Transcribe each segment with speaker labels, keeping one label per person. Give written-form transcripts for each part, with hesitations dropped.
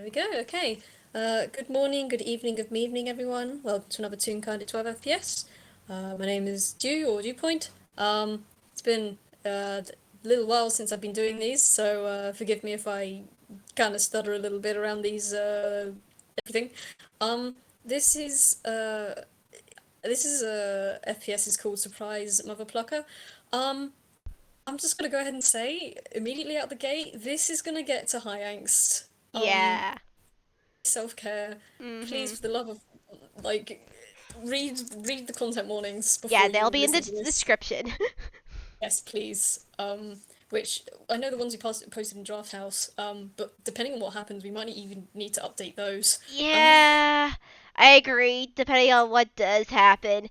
Speaker 1: There we go, okay. Good morning, good evening, good evening, everyone. Welcome to another Toonkind at 12 FPS. My name is Dew, or Dewpoint. It's been a little while since I've been doing these, so forgive me if I kind of stutter a little bit around these, everything. Um, this is, uh, FPS is called Surprise Motherplucker. Um, I'm just gonna go ahead and say, immediately out the gate, this is gonna get to high angst.
Speaker 2: Yeah.
Speaker 1: Self-care. Please,
Speaker 2: Mhm.
Speaker 1: for the love of, like, read the content warnings
Speaker 2: Yeah,
Speaker 1: before
Speaker 2: they'll
Speaker 1: you
Speaker 2: be in the
Speaker 1: listen to this.
Speaker 2: description.
Speaker 1: Yes, please. Which I know the ones we posted in Draft House. But depending on what happens, we might even need to update those. Um,
Speaker 2: Yeah, I agree, depending on what does happen.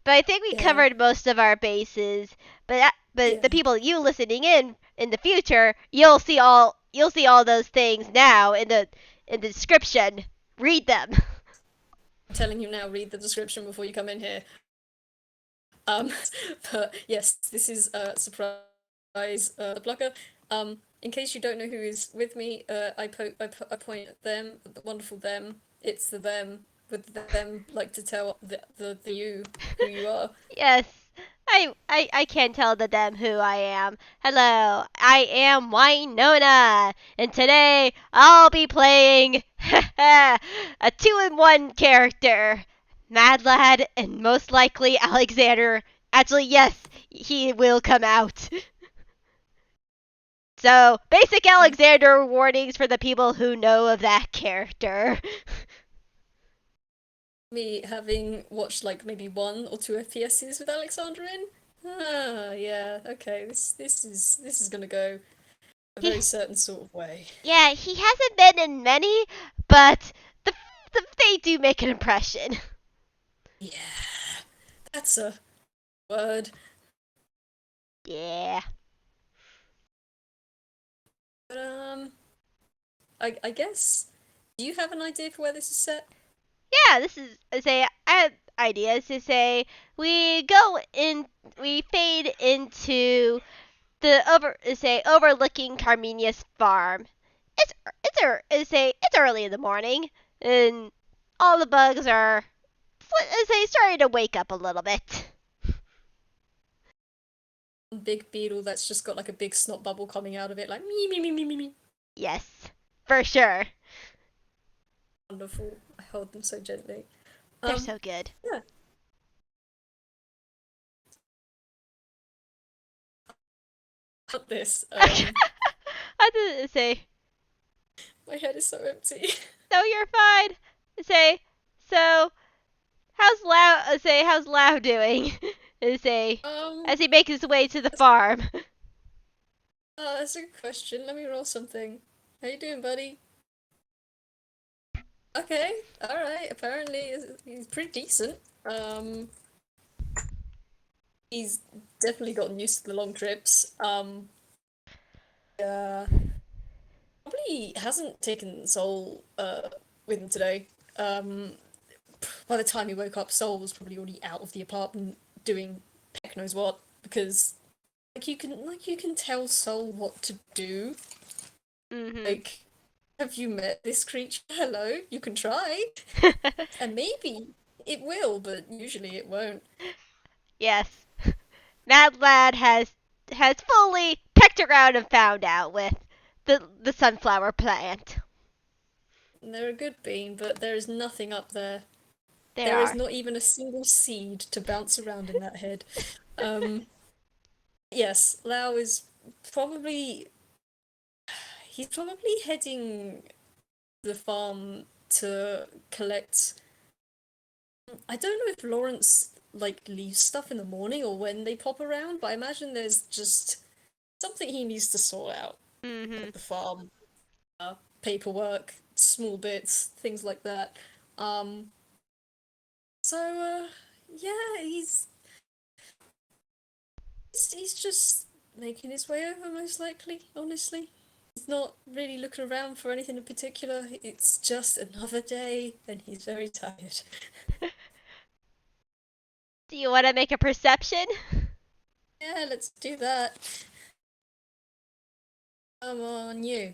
Speaker 2: But I think we
Speaker 1: yeah,
Speaker 2: covered most of our bases. But the
Speaker 1: yeah.
Speaker 2: people you listening in the future, you'll see all those things now in the description. Read them.
Speaker 1: I'm telling you now. Read the description before you come in here. Um, but yes, this is surprise the Plucker. In case you don't know who is with me, I point at them, the wonderful them. It's the them with them like to tell the you who you are.
Speaker 2: Yes. I can't tell them who I am. Hello, I am Winona, and today I'll be playing a 2-in-1 character. Mad Lad and most likely Alexander. Actually, yes, he will come out. So, basic
Speaker 1: Mm.
Speaker 2: Alexander warnings for the people who know of that character.
Speaker 1: Me having watched like maybe one or two FPSs with Alexandra in. Ah, yeah. Okay. This is gonna go a very
Speaker 2: He,
Speaker 1: certain sort of way.
Speaker 2: yeah, he hasn't been in many, but the, they do make an impression.
Speaker 1: Yeah, that's a word.
Speaker 2: Yeah.
Speaker 1: But I guess. Do you have an idea for where this is set?
Speaker 2: Yeah, this is say I have ideas to say we go in we fade into the overlooking Carminia's farm. It's early in the morning and all the bugs are starting to wake up a little bit.
Speaker 1: Big beetle that's just got like a big snot bubble coming out of it, like me me me me me me.
Speaker 2: Yes, for sure.
Speaker 1: Wonderful. I hold them so gently.
Speaker 2: They're
Speaker 1: Um,
Speaker 2: so good.
Speaker 1: yeah. Got this.
Speaker 2: I didn't say
Speaker 1: My head is so empty.
Speaker 2: no. You're fine. Say so. How's Lao doing? Say
Speaker 1: Um,
Speaker 2: as he makes his way to the farm.
Speaker 1: that's a good question. Let me roll something. How you doing, buddy? Okay, all right. Apparently, he's pretty decent. Um, he's definitely gotten used to the long trips. Yeah, probably hasn't taken Soul with him today. Um, by the time he woke up, Soul was probably already out of the apartment doing heck knows what because you can tell Soul what to do.
Speaker 2: Mhm.
Speaker 1: Like, have you met this creature? Hello, you can try, and maybe it will, but usually it won't.
Speaker 2: Yes. Mad Lad has fully pecked around and found out with the sunflower plant.
Speaker 1: And they're a good bean, but there is nothing up there.
Speaker 2: There
Speaker 1: There is
Speaker 2: are.
Speaker 1: not even a single seed to bounce around in that head. Um, yes, Lao is probably he's probably heading the farm to collect. I don't know if Lawrence like leaves stuff in the morning or when they pop around, but I imagine there's just something he needs to sort out
Speaker 2: Mhm.
Speaker 1: at the farm. Paperwork, small bits, things like that. Um, so yeah, he's just making his way over, most likely, honestly. He's not really looking around for anything in particular. It's just another day, and he's very tired.
Speaker 2: Do you want to make a perception?
Speaker 1: Yeah, let's do that. Come on, you.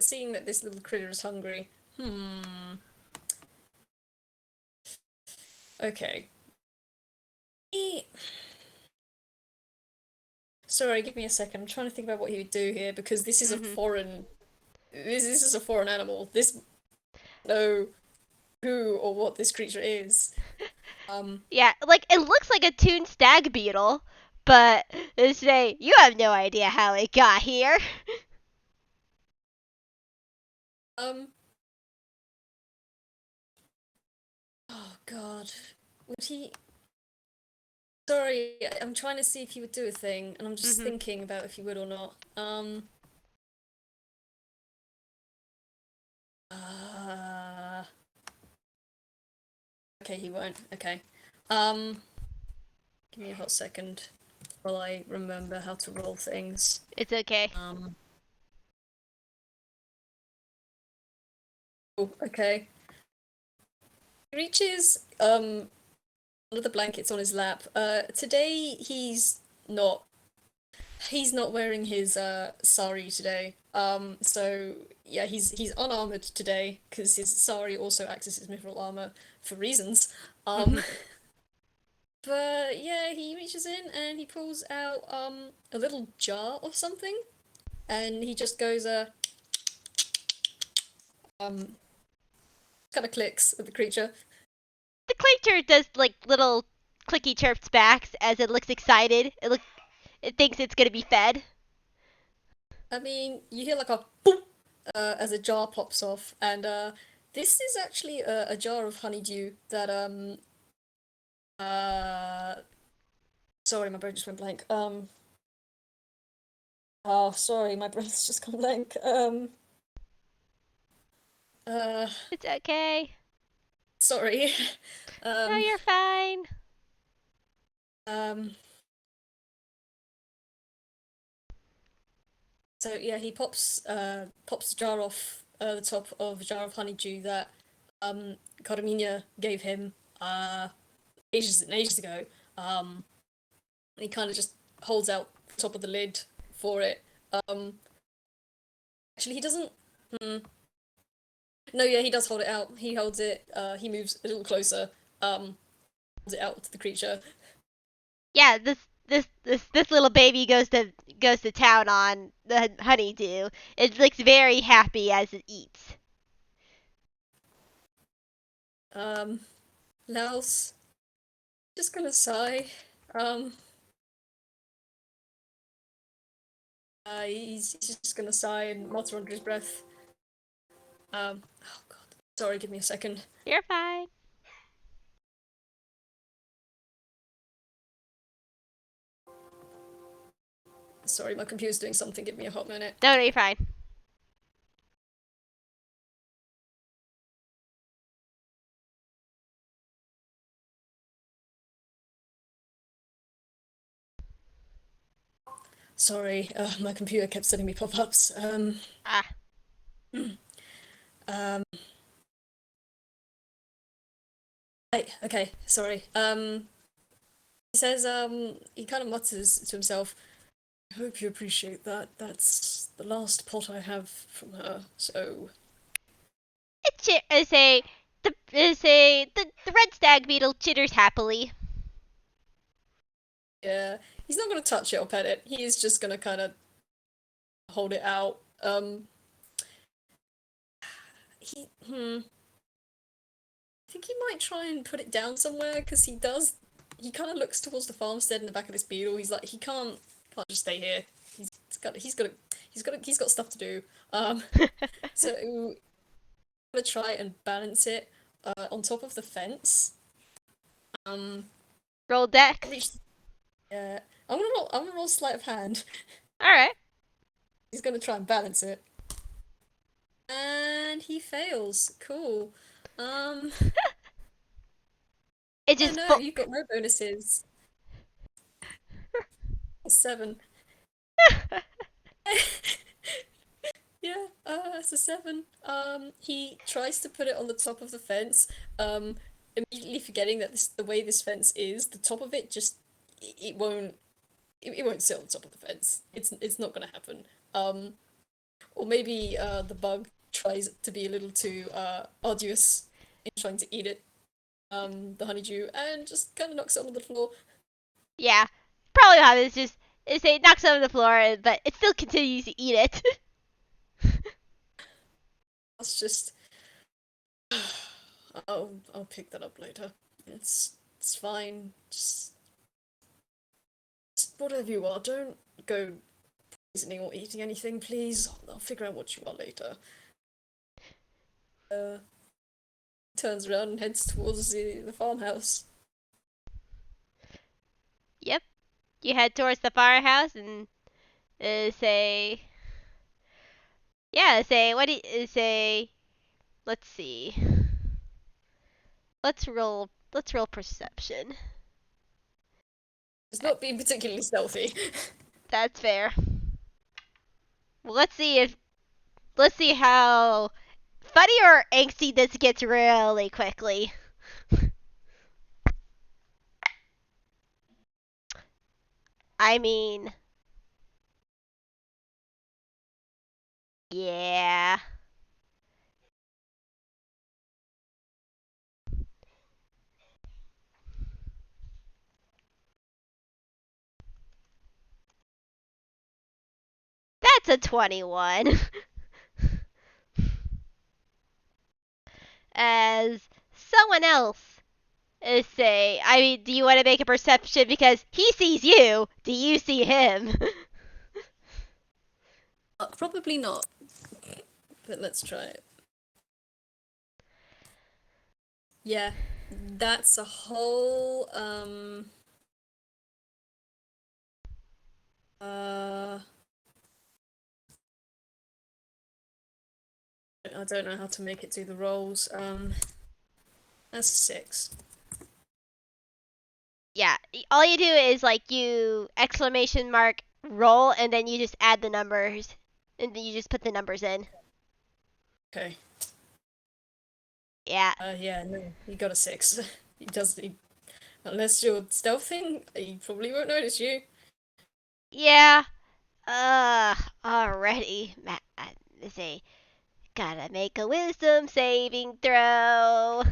Speaker 1: seeing that this little critter is hungry. Okay. Sorry, give me a second. I'm trying to think about what he would do here because this is a foreign. This is a foreign animal. This know who or what this creature is.
Speaker 2: Yeah, like it looks like a toon stag beetle, but say you have no idea how it got here.
Speaker 1: Um. Oh God, would he? Sorry, I'm trying to see if he would do a thing, and I'm just thinking about if he would or not. Uh, okay, he won't. Okay. Give me a hot second while I remember how to roll things.
Speaker 2: It's okay.
Speaker 1: Oh, okay. He reaches under the blankets on his lap. Today he's not wearing his sari today. So yeah, he's unarmored today because his sari also acts as his mithril armor for reasons. But yeah, he reaches in and he pulls out a little jar of something, and he just goes kind of clicks at the creature.
Speaker 2: The creature does like little clicky chirps backs as it looks excited. It thinks it's gonna be fed.
Speaker 1: I mean, you hear like a boom as a jar pops off, and this is actually a jar of honeydew that sorry, my brain just went blank. Oh, sorry, my brain's just gone blank. Uh,
Speaker 2: It's okay.
Speaker 1: sorry.
Speaker 2: No,
Speaker 1: um,
Speaker 2: you're fine.
Speaker 1: um. So yeah, he pops the jar off the top of a jar of honeydew that Carmina gave him ages and ages ago. And he kind of just holds out the top of the lid for it. Um, actually, he doesn't. Hmm. No, yeah, he does hold it out. He holds it. He moves a little closer. Holds it out to the creature.
Speaker 2: Yeah, this little baby goes to town on the honeydew. It looks very happy as it eats.
Speaker 1: Um, Laos just gonna sigh. Um, he's just gonna sigh and mutter under his breath. Oh God, sorry, give me a second.
Speaker 2: You're fine.
Speaker 1: Sorry, my computer's doing something. Give me a hot minute.
Speaker 2: No, you're fine.
Speaker 1: Sorry, my computer kept sending me pop-ups.
Speaker 2: Ah,
Speaker 1: Um, okay, sorry. He says, he kind of mutters to himself, I hope you appreciate that. That's the last pot I have from her, so.
Speaker 2: it's a the red stag beetle chitters happily.
Speaker 1: Yeah, he's not gonna touch it or pet it. He is just gonna kind of hold it out. I think he might try and put it down somewhere because he does. He kind of looks towards the farmstead in the back of this beetle. He's like, he can't just stay here. He's got stuff to do. So I'm gonna try and balance it on top of the fence.
Speaker 2: Roll dex.
Speaker 1: Reach. Yeah, I'm gonna roll sleight of hand.
Speaker 2: All right.
Speaker 1: He's gonna try and balance it, and he fails. Cool.
Speaker 2: It
Speaker 1: Yeah,
Speaker 2: just
Speaker 1: no, you've got no bonuses. 7. Yeah, it's a 7. He tries to put it on the top of the fence, immediately forgetting that the way this fence is, the top of it just it won't sit on the top of the fence. It's not gonna happen. Or maybe the bug tries to be a little too arduous in trying to eat it, the honeydew, and just kind of knocks it on the floor.
Speaker 2: Yeah, probably what happens is it knocks it on the floor, but it still continues to eat it.
Speaker 1: That's just I'll pick that up later. It's fine. Just whatever you are. Don't go poisoning or eating anything, please. I'll figure out what you are later. Uh, Turns around and heads towards the farmhouse.
Speaker 2: Yep, you head towards the firehouse and say, yeah, say what do you say? Let's see. Let's roll perception.
Speaker 1: It's not being particularly stealthy.
Speaker 2: That's fair. Well, let's see how funny or angsty this gets really quickly. I mean, yeah. That's a 21. As someone else say, I mean, do you want to make a perception because he sees you? Do you see him?
Speaker 1: Probably not, but let's try it. Yeah, that's a whole uh I don't know how to make it do the rolls. That's 6.
Speaker 2: Yeah, all you do is like you exclamation mark roll and then you just add the numbers and then you just put the numbers in.
Speaker 1: Okay.
Speaker 2: Yeah.
Speaker 1: Yeah, no, he got a 6. He does. Unless you're stealthing, he probably won't notice you.
Speaker 2: Yeah. Already. Let's see. Gotta make a wisdom saving throw.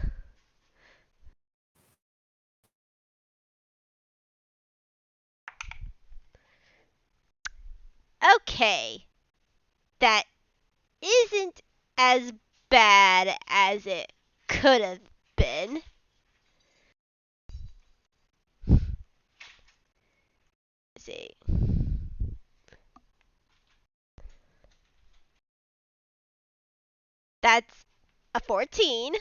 Speaker 2: Okay. That isn't as bad as it could have been. Let's see. That's a 14.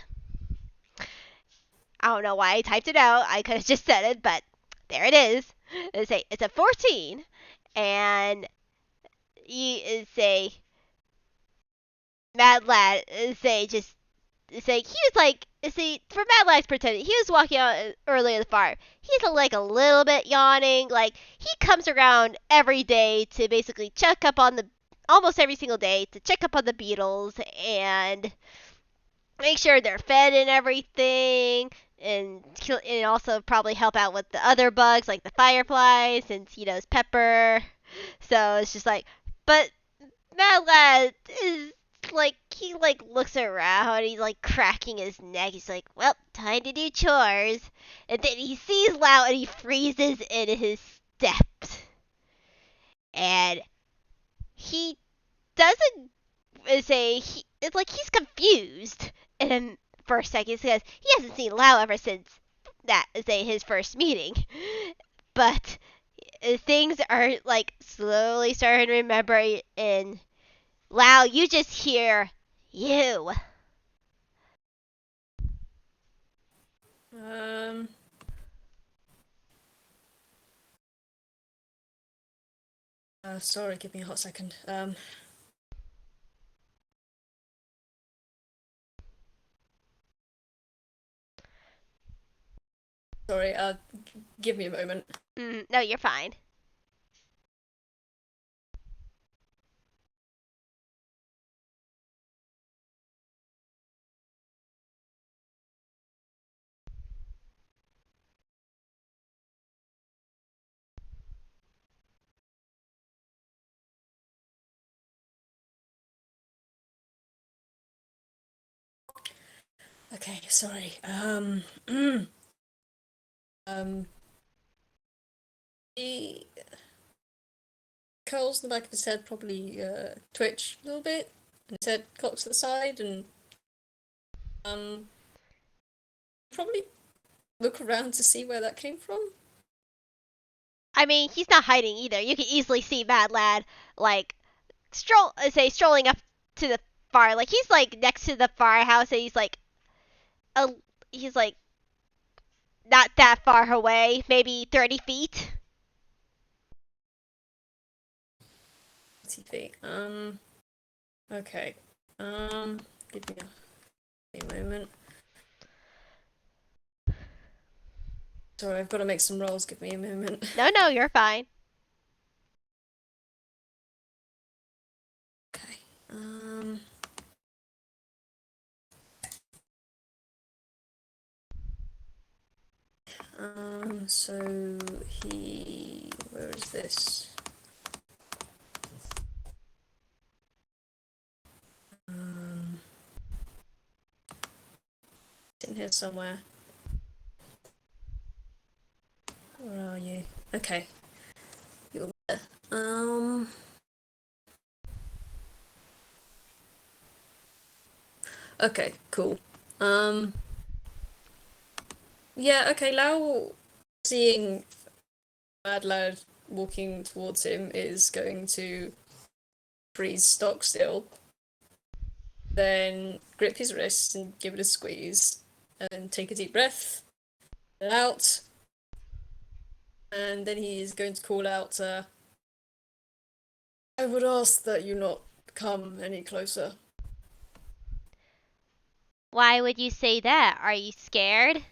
Speaker 2: I don't know why I typed it out. I could have just said it, but there it is. It's a 14, and you say Mad Lad say just say he was like see for Mad Lad's pretending he was walking out early in the fire. He's like a little bit yawning. Like he comes around every day to basically check up on the almost every single day to check up on the beetles and make sure they're fed and everything, and also probably help out with the other bugs like the fireflies since he knows Pepper. So it's just like, but Mad Lad is like he like looks around, he's like cracking his neck. He's like, well, time to do chores, and then he sees Lao and he freezes in his steps, and he doesn't say it's like he's confused and for a second because he hasn't seen Lao ever since that say his first meeting, but things are like slowly starting to remember. And Lao, you just hear you.
Speaker 1: Um. Sorry, give me a hot second. Sorry. Give me a moment.
Speaker 2: No, you're fine.
Speaker 1: Okay, sorry. Um, he curls in the back of his head probably twitch a little bit, and his head cocks to the side, and um, probably look around to see where that came from.
Speaker 2: I mean, he's not hiding either. You can easily see Mad Lad like strolling up to the fire. Like he's like next to the firehouse, and a, he's like not that far away, maybe 30 feet.
Speaker 1: TV. Okay. Give me a moment. Sorry, I've got to make some rolls. Give me a moment.
Speaker 2: No, you're fine.
Speaker 1: Okay. So where is this? It's in here somewhere. Where are you? Okay. You're there. Okay, cool. Yeah, okay, Lao, seeing Mad Lad walking towards him, is going to freeze stock still, then grip his wrist and give it a squeeze, and take a deep breath, let it out, and then he is going to call out, I would ask that you not come any closer.
Speaker 2: Why would you say that? Are you scared?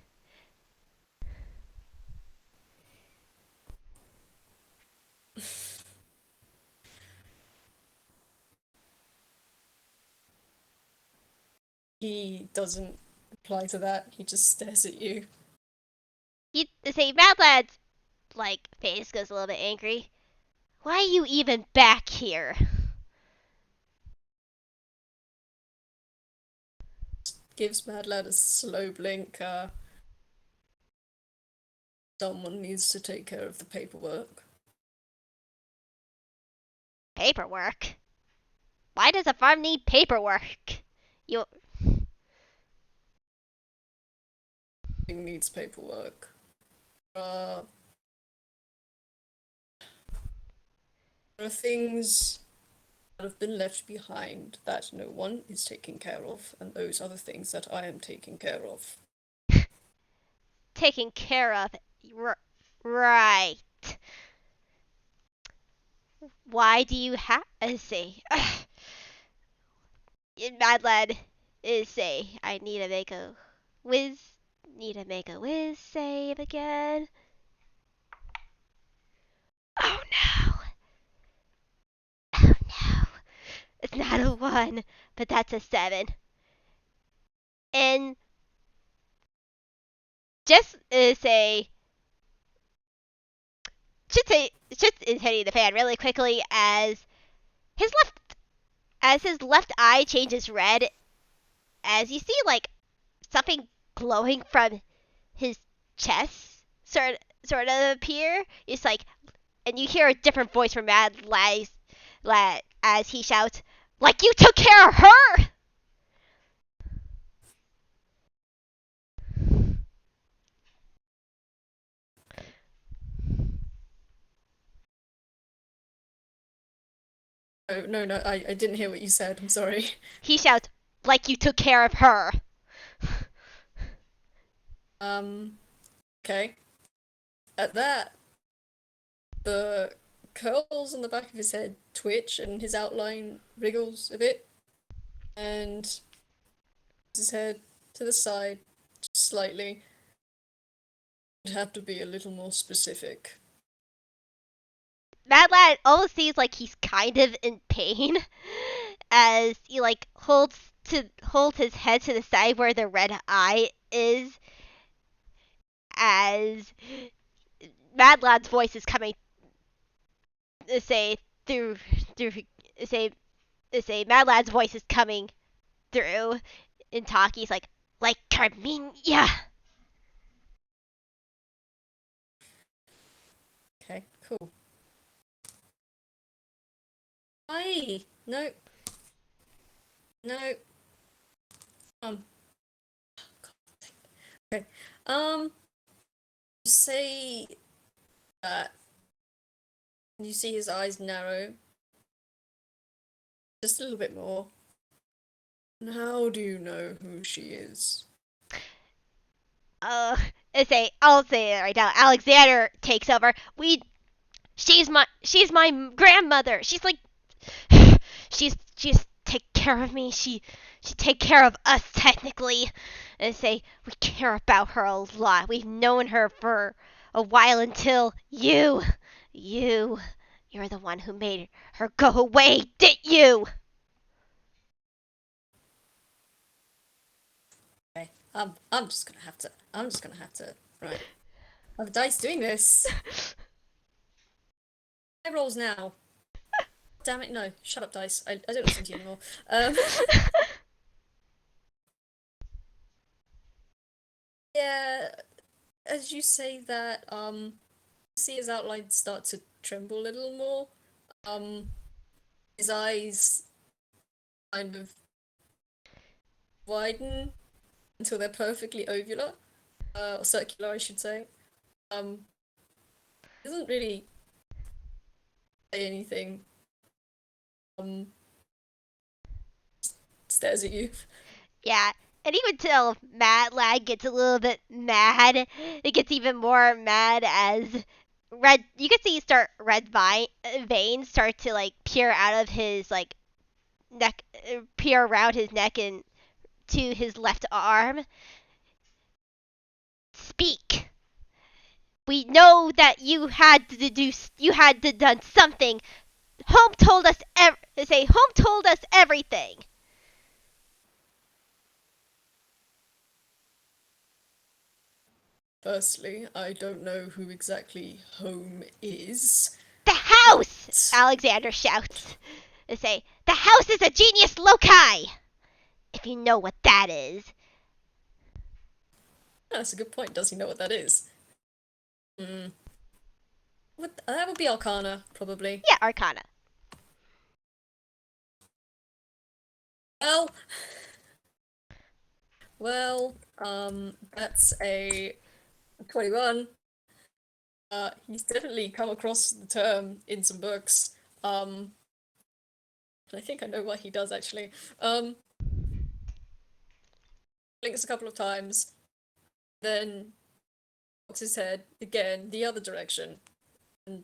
Speaker 1: He doesn't reply to that, he just stares at you.
Speaker 2: You say Mad Lad's like face goes a little bit angry. Why are you even back here?
Speaker 1: Gives Mad Lad a slow blink, someone needs to take care of the paperwork.
Speaker 2: Paperwork? Why does a farm need paperwork? You
Speaker 1: Needs paperwork. There are things that have been left behind that no one is taking care of, and those are the things that I am taking care of.
Speaker 2: taking care of. Right. Why do you have to say? Mad Lad is say, I need to make a whiz save again. Oh no. Oh no. It's not a 1, but that's a 7. And just say, shit is hitting the fan really quickly his his left eye changes red as you see like something glowing from his chest sort of appear. It's like, and you hear a different voice from Lad as he shouts, "Like you took care of her!"
Speaker 1: No, I didn't hear what you said. I'm sorry.
Speaker 2: He shouts, "Like you took care of her!"
Speaker 1: Okay. At that, the curls on the back of his head twitch and his outline wriggles a bit, and his head to the side just slightly. It'd have to be a little more specific.
Speaker 2: Mad Lad almost seems like he's kind of in pain as he like holds his head to the side where the red eye is as Mad Lad's voice is coming say through say Mad Lad's voice is coming through in talk. He's like Carmina.
Speaker 1: Okay, cool. Hi. No. No. Um. Okay. You say that you see his eyes narrow just a little bit more. And how do you know who she is?
Speaker 2: Uh, I'll say it right now. Alexander takes over. She's my grandmother. She's like, she's take care of me. She take care of us technically, and say we care about her a lot. We've known her for a while until you, you're the one who made her go away, did you?
Speaker 1: Okay. I'm just gonna have to. Right. Have the dice doing this. My rolls now. Damn it, no. Shut up, dice. I don't listen to you anymore. Um, yeah, as you say that, you see his outline start to tremble a little more. Um, his eyes kind of widen until they're perfectly ovular, or circular, I should say. Um, doesn't really say anything. Um, stares at you.
Speaker 2: Yeah. And even till Mad Lad gets a little bit mad, it gets even more mad as you can see veins start to like peer out of his like neck, peer around his neck and to his left arm. Speak. We know that you had to done something. Home told us everything.
Speaker 1: Firstly, I don't know who exactly home is,
Speaker 2: The house!
Speaker 1: but
Speaker 2: Alexander shouts. The house is a genius loci! If you know what that is.
Speaker 1: that's a good point. Does he know what that is? Hmm. That would be Arcana, probably.
Speaker 2: Yeah, Arcana.
Speaker 1: Well, that's a 21. He's definitely come across the term in some books. Um, I think I know what he does actually. Blinks a couple of times, then cocks his head again the other direction and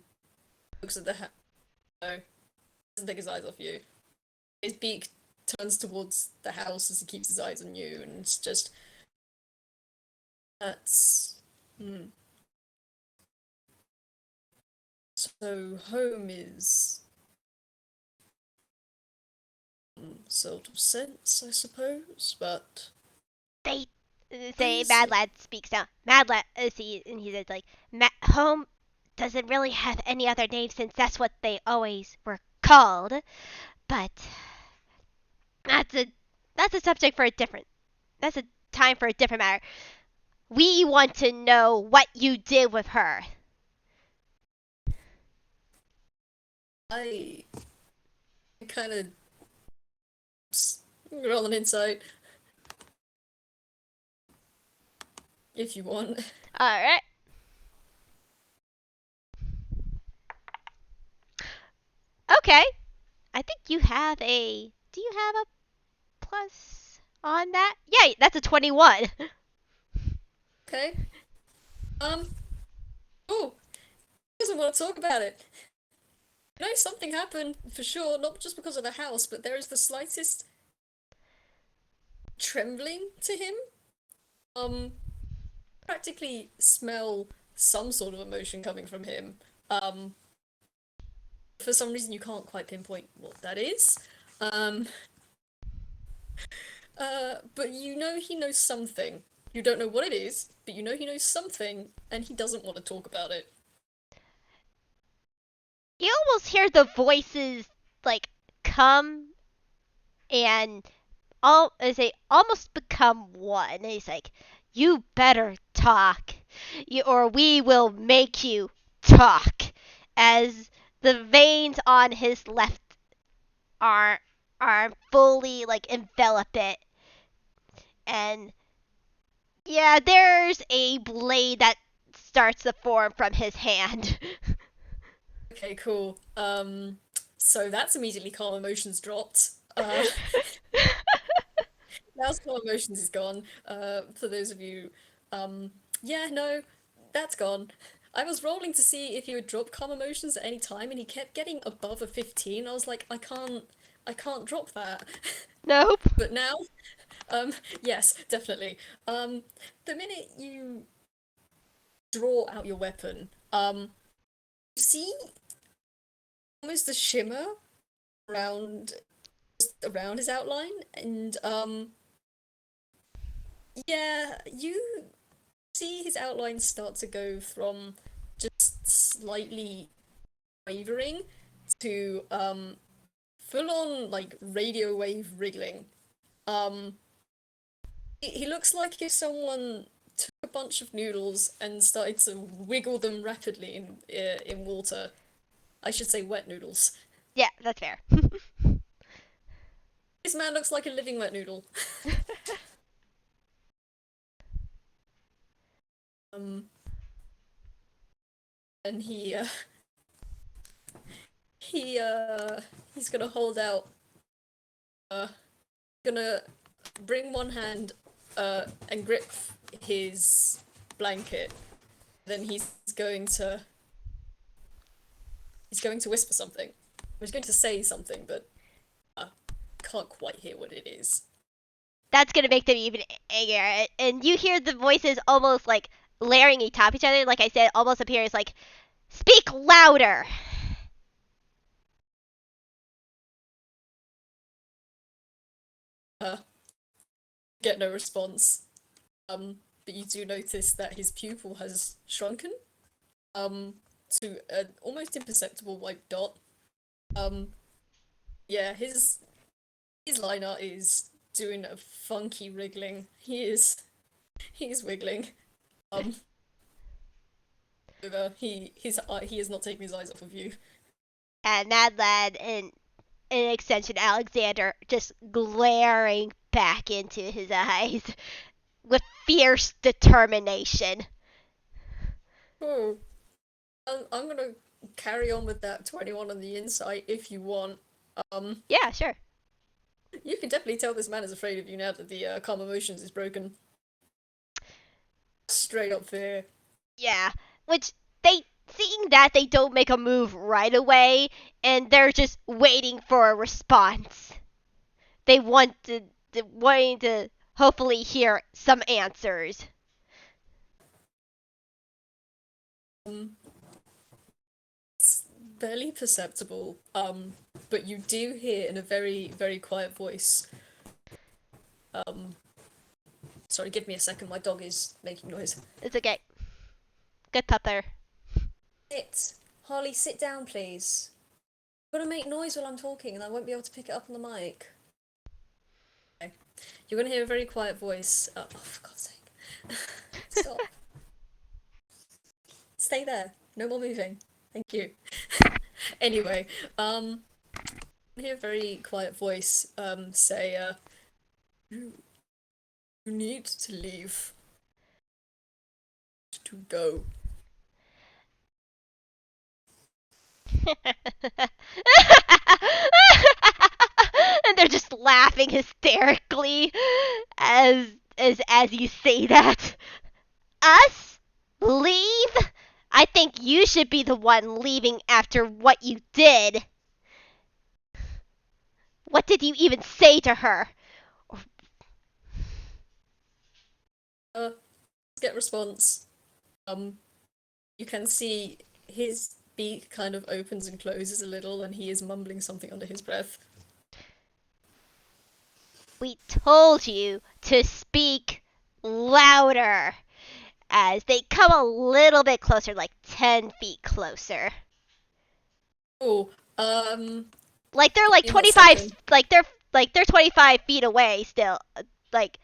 Speaker 1: looks at the no, doesn't take his eyes off you. His beak turns towards the house as he keeps his eyes on you, and it's just that's so home is sort of sense, I suppose, but
Speaker 2: They
Speaker 1: why
Speaker 2: say
Speaker 1: is
Speaker 2: Mad
Speaker 1: it?
Speaker 2: Lad speaks now. Mad Lad, and he says like, home doesn't really have any other name since that's what they always were called. But that's a that's a subject for a different. That's a time for a different matter. We want to know what you did with her.
Speaker 1: I kind of roll an insight if you want.
Speaker 2: All right. Okay. I think you have a. Do you have a plus on that? Yeah, that's a 21.
Speaker 1: Okay. Um. Oh, he doesn't want to talk about it. You know, something happened for sure, not just because of the house, but there is the slightest trembling to him. Um, practically smell some sort of emotion coming from him. Um, for some reason you can't quite pinpoint what that is. Um, but you know he knows something. You don't know what it is, but you know he knows something, and he doesn't want to talk about it.
Speaker 2: You almost hear the voices like come and almost become one. And he's like, "You better talk, or we will make you talk." As the veins on his left arm fully like envelop it, and yeah, there's a blade that starts to form from his hand.
Speaker 1: Okay, cool. So that's immediately calm emotions dropped. Now calm emotions is gone. For those of you, yeah, no, that's gone. I was rolling to see if he would drop calm emotions at any time, and he kept getting above a 15. I was like, I can't drop that.
Speaker 2: Nope.
Speaker 1: But now, yes, definitely. The minute you draw out your weapon, you see almost a shimmer around around his outline, and yeah, you see his outline start to go from just slightly wavering to full on like radio wave wriggling. Um, he looks like if someone took a bunch of noodles and started to wiggle them rapidly in water. I should say wet noodles.
Speaker 2: Yeah, that's fair.
Speaker 1: This man looks like a living wet noodle. Um, and he he's gonna hold out, uh gonna bring one hand and grip his blanket. Then he's going to whisper something. He's going to say something, but can't quite hear what it is.
Speaker 2: That's gonna make them even angrier. And you hear the voices almost like layering atop each other. Like I said, almost appears like, "Speak louder."
Speaker 1: Uh, get no response. But you do notice that his pupil has shrunken, to an almost imperceptible white dot. Um, yeah, his line art is doing a funky wriggling. He's wiggling. Um, he is not taking his eyes off of you.
Speaker 2: And Mad Lad and an extension Alexander just glaring back into his eyes with fierce determination.
Speaker 1: Oh, I'm gonna carry on with that 21 on the insight if you want. Um,
Speaker 2: Yeah, sure.
Speaker 1: you can definitely tell this man is afraid of you now that the calm emotions is broken. Straight up fear.
Speaker 2: Yeah, which they seeing that they don't make a move right away, and they're just waiting for a response. They wanting to hopefully hear some answers.
Speaker 1: Um, it's barely perceptible. But you do hear in a very, very quiet voice. Um, sorry, give me a second. My dog is making noise.
Speaker 2: It's okay. Good pup there.
Speaker 1: Sit, Harley. Sit down, please. You're gonna make noise while I'm talking, and I won't be able to pick it up on the mic. Okay. You're gonna hear a very quiet voice. Oh, for God's sake! Stop. Stay there. No more moving. Thank you. Anyway, you hear a very quiet voice say, you, you need to leave to go.
Speaker 2: And they're just laughing hysterically as you say that. Us? Leave? I think you should be the one leaving after what you did. What did you even say to her?
Speaker 1: Get response. You can see his beak kind of opens and closes a little, and he is mumbling something under his breath.
Speaker 2: We told you to speak louder. As they come a little bit closer, like 10 feet closer.
Speaker 1: Oh,
Speaker 2: Like they're like
Speaker 1: give me one
Speaker 2: 25,
Speaker 1: second.
Speaker 2: like they're like they're 25 feet away still, like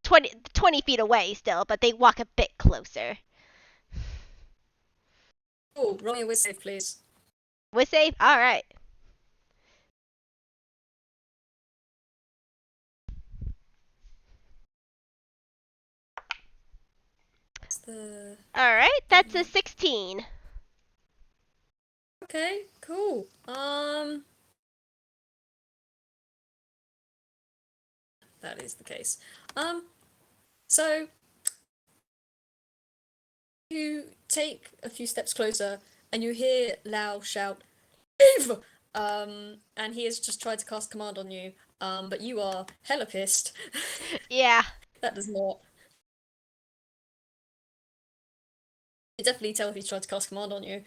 Speaker 2: 20 feet away still, but they walk a bit closer.
Speaker 1: Oh, roll me a whiz save, please.
Speaker 2: We're safe. All right.
Speaker 1: It's the
Speaker 2: All right. That's a 16.
Speaker 1: okay, cool. That is the case. So you take a few steps closer and you hear Lao shout, "Leave!" And he has just tried to cast command on you. But you are hella pissed.
Speaker 2: Yeah.
Speaker 1: That does not. You definitely tell if he's tried to cast command on you.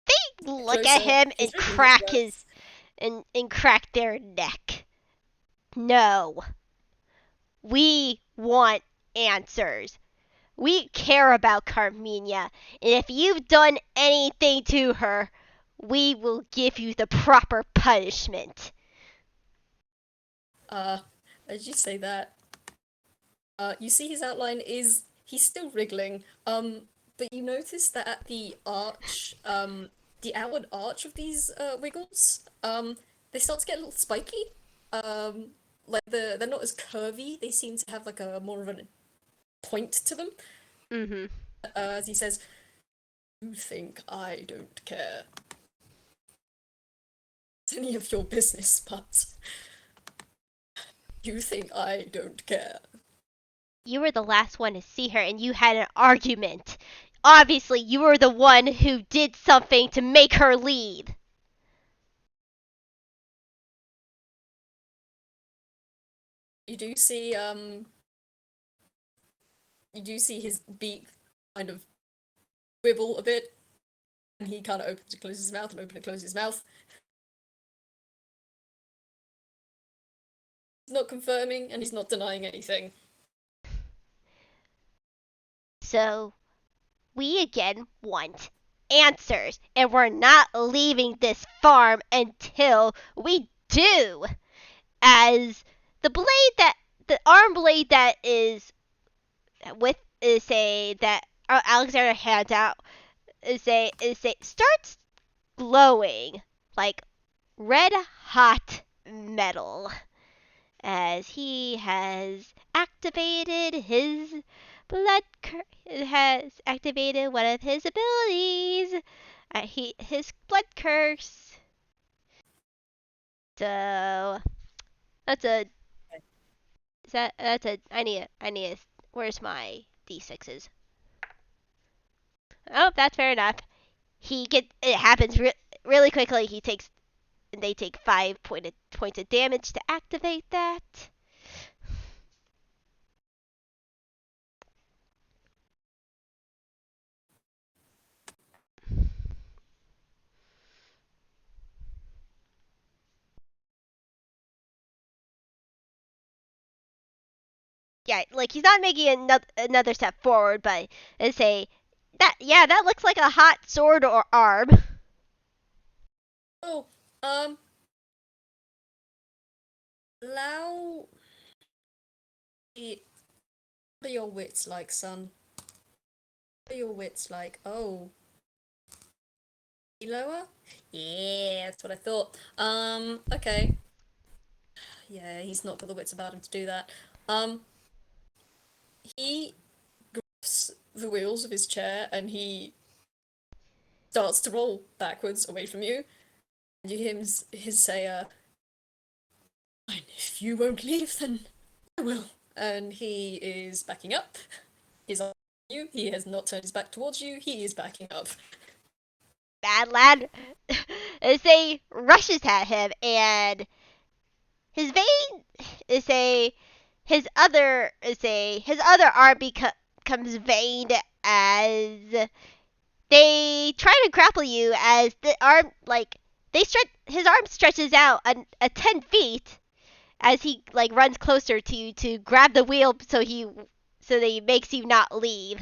Speaker 2: They look at
Speaker 1: Closer,
Speaker 2: him
Speaker 1: he's
Speaker 2: and
Speaker 1: wriggling his
Speaker 2: crack
Speaker 1: words.
Speaker 2: his and crack their neck. No. We want answers. We care about Carmina, and if you've done anything to her, we will give you the proper punishment.
Speaker 1: Uh, as you say that, you see his outline is he's still wriggling. But you notice that at the outward arch of these wiggles, they start to get a little spiky. Um, like they're not as curvy. They seem to have like a more of a point to them.
Speaker 2: Mm-hmm.
Speaker 1: As he says, "You think I don't care? It's any of your business, but you think I don't care?"
Speaker 2: You were the last one to see her, and you had an argument. Obviously, you were the one who did something to make her leave.
Speaker 1: You do see his beak kind of wibble a bit, and he kind of opens and closes his mouth and opens and closes his mouth. He's not confirming and he's not denying anything.
Speaker 2: So, we again want answers, and we're not leaving this farm until we do. As the arm blade that is with is a that Alexander hands out is a starts glowing like red hot metal as he has activated has activated one of his abilities. His blood curse. So that's a that's a I need a where's my d6s? Oh, that's fair enough. It happens really quickly. They take 5 points of damage to activate that. Yeah, like he's not making another step forward, but it's a that looks like a hot sword or arm.
Speaker 1: Oh, Lao, what are your wits like, son? What are your wits like? Oh, lower? Yeah, that's what I thought. Okay. Yeah, he's not got the wits about him to do that. He grabs the wheels of his chair and he starts to roll backwards away from you. And you hear him say, "Fine, if you won't leave, then I will." And he is backing up. He's on you. He has not turned his back towards you. He is backing up.
Speaker 2: Bad lad. As they rushes at him, and his vein is a his other arm becomes veined as they try to grapple you as the arm his arm stretches out a 10 feet as he like runs closer to you to grab the wheel so that he makes you not leave.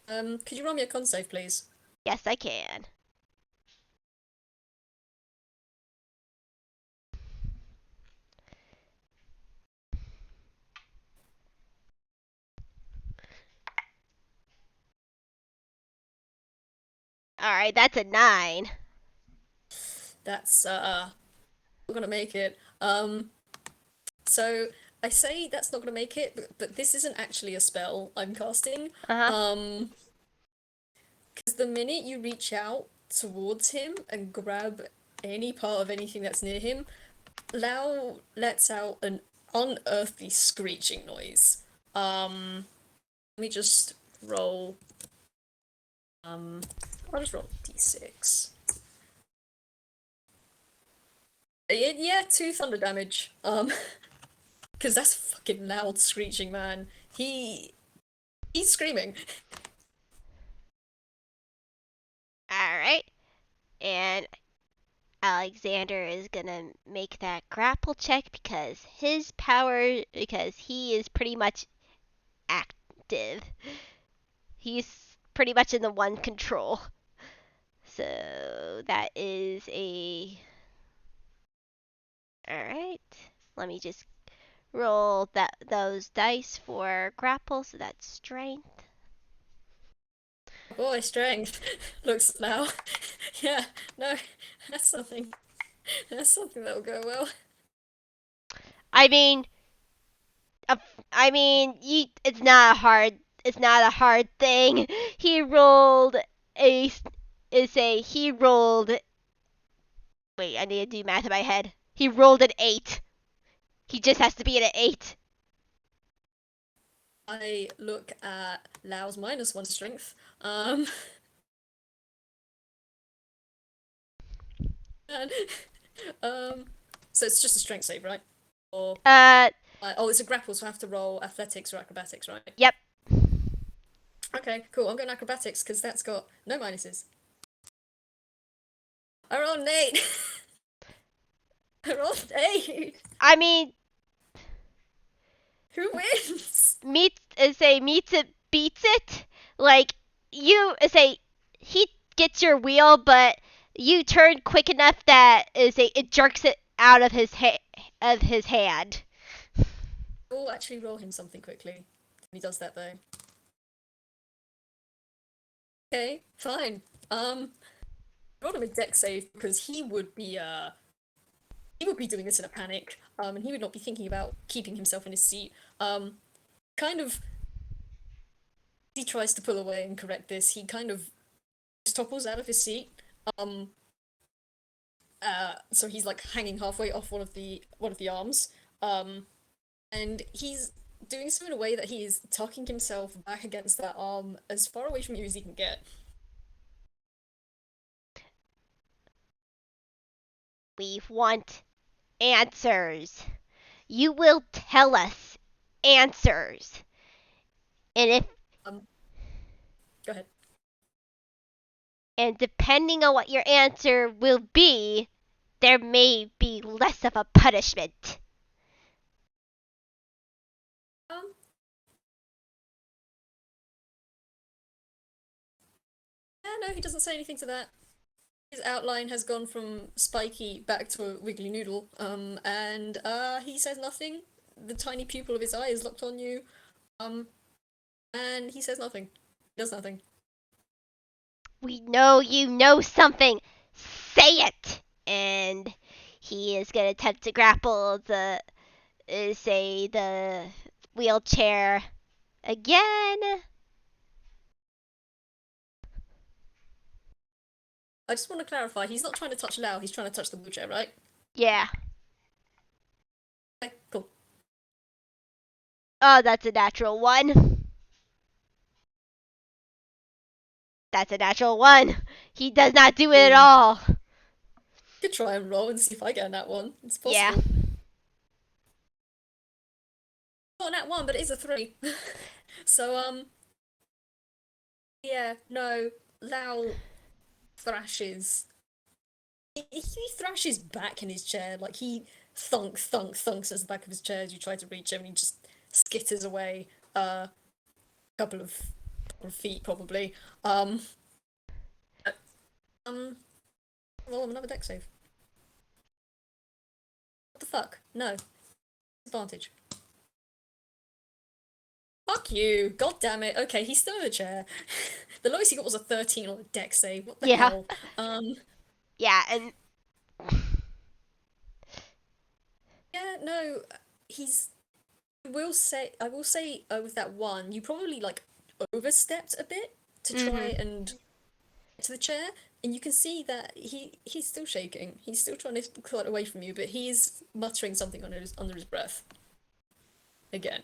Speaker 1: Could you roll me a con save, please?
Speaker 2: Yes, I can. Alright, that's a 9.
Speaker 1: That's not gonna make it. So I say that's not gonna make it, but this isn't actually a spell I'm casting.
Speaker 2: Uh huh.
Speaker 1: Because the minute you reach out towards him and grab any part of anything that's near him, Lao lets out an unearthly screeching noise. Let me just roll. I'll just roll d6. Yeah, 2 thunder damage. Because that's fucking loud screeching, man. He's screaming.
Speaker 2: Alright. And Alexander is gonna make that grapple check because he is pretty much active. He's pretty much in the one control. So that is a. Alright. Let me just roll those dice for grapple, so that's strength.
Speaker 1: Boy, strength. Looks Lao. Yeah, no, that's something. That's something that'll go well.
Speaker 2: I mean, it's not a hard thing. He rolled a he rolled. Wait, I need to do math in my head. He rolled an 8. He just has to be at an 8.
Speaker 1: I look at Lao's -1 strength. And, so it's just a strength save, right? Or oh, it's a grapple, so I have to roll athletics or acrobatics, right?
Speaker 2: Yep.
Speaker 1: Okay, cool. I'm going acrobatics because that's got no minuses. I rolled an 8. I rolled an 8.
Speaker 2: I mean,
Speaker 1: Who wins?
Speaker 2: meets it beats it. Like you say, he gets your wheel, but you turn quick enough that it jerks it out of his hand.
Speaker 1: We'll actually roll him something quickly. He does that though. Okay, fine. Roll him a dex save because he would be doing this in a panic. And he would not be thinking about keeping himself in his seat. Kind of he tries to pull away and correct this. He kind of just topples out of his seat. So he's like hanging halfway off one of the arms. And he's doing so in a way that he is tucking himself back against that arm as far away from you as he can get.
Speaker 2: We want answers. You will tell us answers. And if
Speaker 1: Go ahead.
Speaker 2: and depending on what your answer will be, there may be less of a punishment.
Speaker 1: Yeah, no, he doesn't say anything to that. His outline has gone from spiky back to a wiggly noodle, and he says nothing. The tiny pupil of his eye is locked on you, and he says nothing. He does nothing.
Speaker 2: We know you know something. Say it. And he is gonna attempt to grapple the wheelchair again.
Speaker 1: I just want to clarify, he's not trying to touch Lao, he's trying to touch the wheelchair, right?
Speaker 2: Yeah.
Speaker 1: Okay, cool.
Speaker 2: Oh, that's a natural 1. That's a natural 1. He does not do it at all.
Speaker 1: Could try and roll and see if I get a nat 1. It's possible.
Speaker 2: Yeah.
Speaker 1: Not a nat 1, but it is a 3. So, yeah, no, Lao thrashes. He thrashes back in his chair, like he thunks as the back of his chair as you try to reach him, and he just skitters away a couple of feet, probably. Roll another dex save. What the fuck? No. Advantage. Fuck you. God damn it. Okay, he's still in the chair. The lowest he got was a 13 on a dex save. What the
Speaker 2: Yeah.
Speaker 1: hell?
Speaker 2: Yeah, and
Speaker 1: Yeah, no, he's. I will say, with that one, you probably like overstepped a bit to try
Speaker 2: mhm.
Speaker 1: and get to the chair, and you can see that he's still shaking. He's still trying to claw it away from you, but he is muttering something under his breath. Again.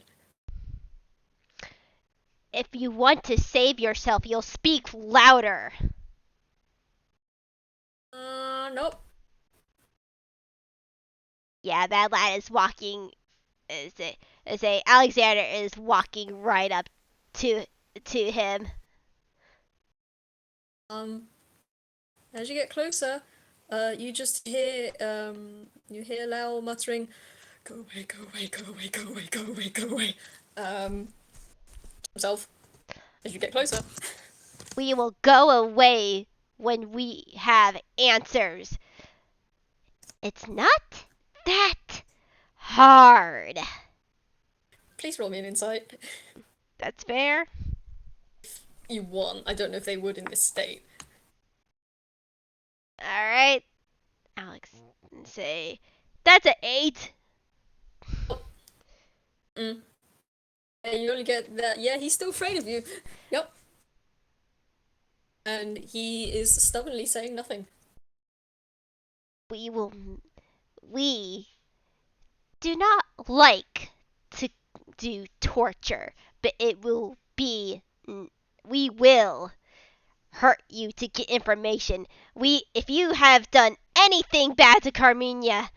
Speaker 2: If you want to save yourself, you'll speak louder.
Speaker 1: Nope.
Speaker 2: Yeah, that lad is walking. Is a Alexander is walking right up to him.
Speaker 1: Um, as you get closer, you just hear Lao muttering, "Go away, go away, go away, go away, go away, go away." Um, himself. As you get closer.
Speaker 2: We will go away when we have answers. It's not that hard.
Speaker 1: Please roll me an insight.
Speaker 2: That's fair.
Speaker 1: You won. I don't know if they would in this state.
Speaker 2: All right, Alex, say that's an 8.
Speaker 1: Mm. And you only get that. Yeah, he's still afraid of you. Yep. And he is stubbornly saying nothing.
Speaker 2: We will. We do not like to do torture, but it will be. We will hurt you to get information. If you have done anything bad to Carmina,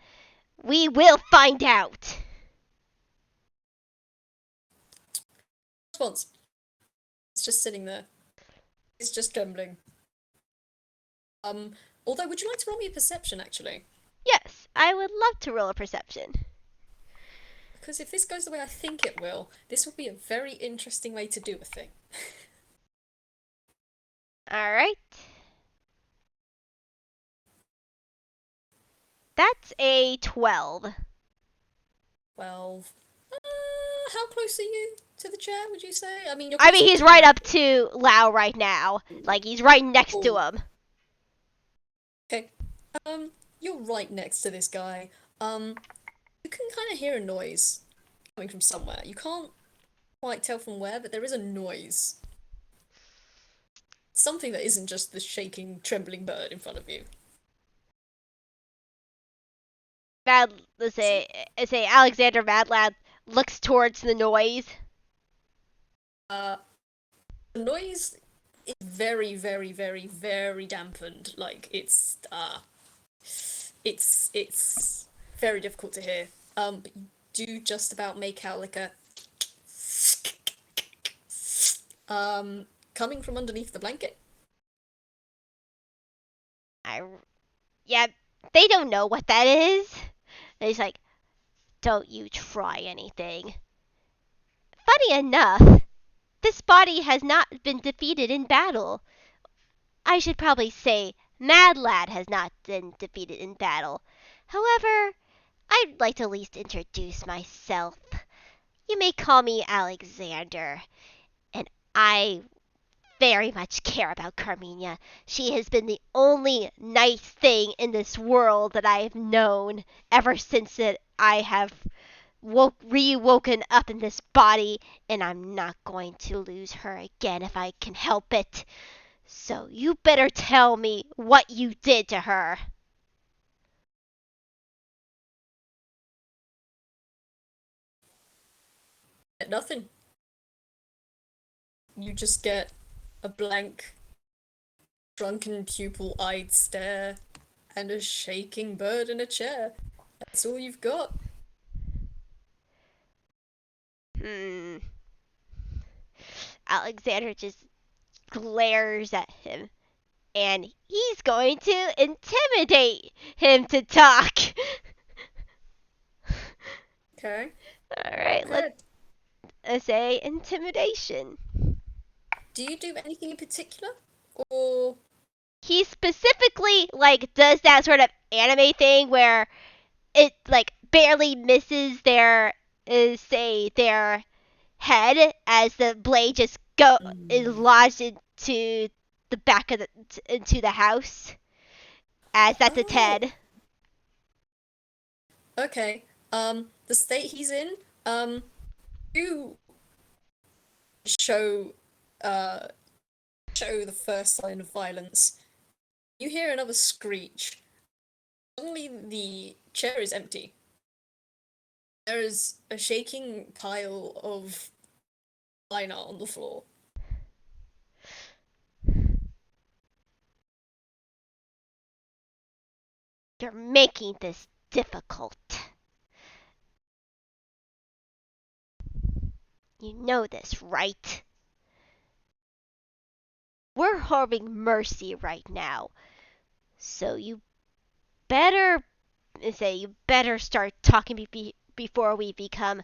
Speaker 2: we will find out.
Speaker 1: Response. It's just sitting there. He's just trembling. Although, would you like to roll me a perception, actually?
Speaker 2: Yes, I would love to roll a perception.
Speaker 1: Because if this goes the way I think it will, this will be a very interesting way to do a thing.
Speaker 2: All right. That's a 12.
Speaker 1: 12. How close are you to the chair, would you say? I mean, you're
Speaker 2: I mean,
Speaker 1: closer
Speaker 2: he's
Speaker 1: to
Speaker 2: right
Speaker 1: him.
Speaker 2: up to Lao right now. Like, he's right next to him.
Speaker 1: Okay. You're right next to this guy. You can kind of hear a noise coming from somewhere. You can't quite tell from where, but there is a noise. Something that isn't just the shaking, trembling bird in front of you.
Speaker 2: Let's say Alexander Madlad looks towards the noise.
Speaker 1: The noise is very, very, very, very dampened. Like it's very difficult to hear. But you do just about make out like a coming from underneath the blanket.
Speaker 2: Yeah, they don't know what that is. And he's like, don't you try anything. Funny enough, this body has not been defeated in battle. I should probably say Mad Lad has not been defeated in battle. However, I'd like to at least introduce myself. You may call me Alexander, and I very much care about Carmina. She has been the only nice thing in this world that I have known ever since that I have rewoken up in this body, and I'm not going to lose her again if I can help it. So you better tell me what you did to her.
Speaker 1: Nothing. You just get a blank, drunken, pupil-eyed stare and a shaking bird in a chair. That's all you've got.
Speaker 2: Alexander just glares at him, and he's going to intimidate him to talk.
Speaker 1: Okay.
Speaker 2: Alright, let's say intimidation.
Speaker 1: Do you do anything in particular? Or
Speaker 2: He specifically like does that sort of anime thing where it like barely misses their head as the blade just is lodged into the back of into the house. As that's its
Speaker 1: Oh,
Speaker 2: head.
Speaker 1: okay. The state he's in, you show, uh, show the first sign of violence. You hear another screech. Suddenly, the chair is empty. There is a shaking pile of liner on the floor.
Speaker 2: You're making this difficult. You know this, right? We're having mercy right now. So you better you better start talking before we become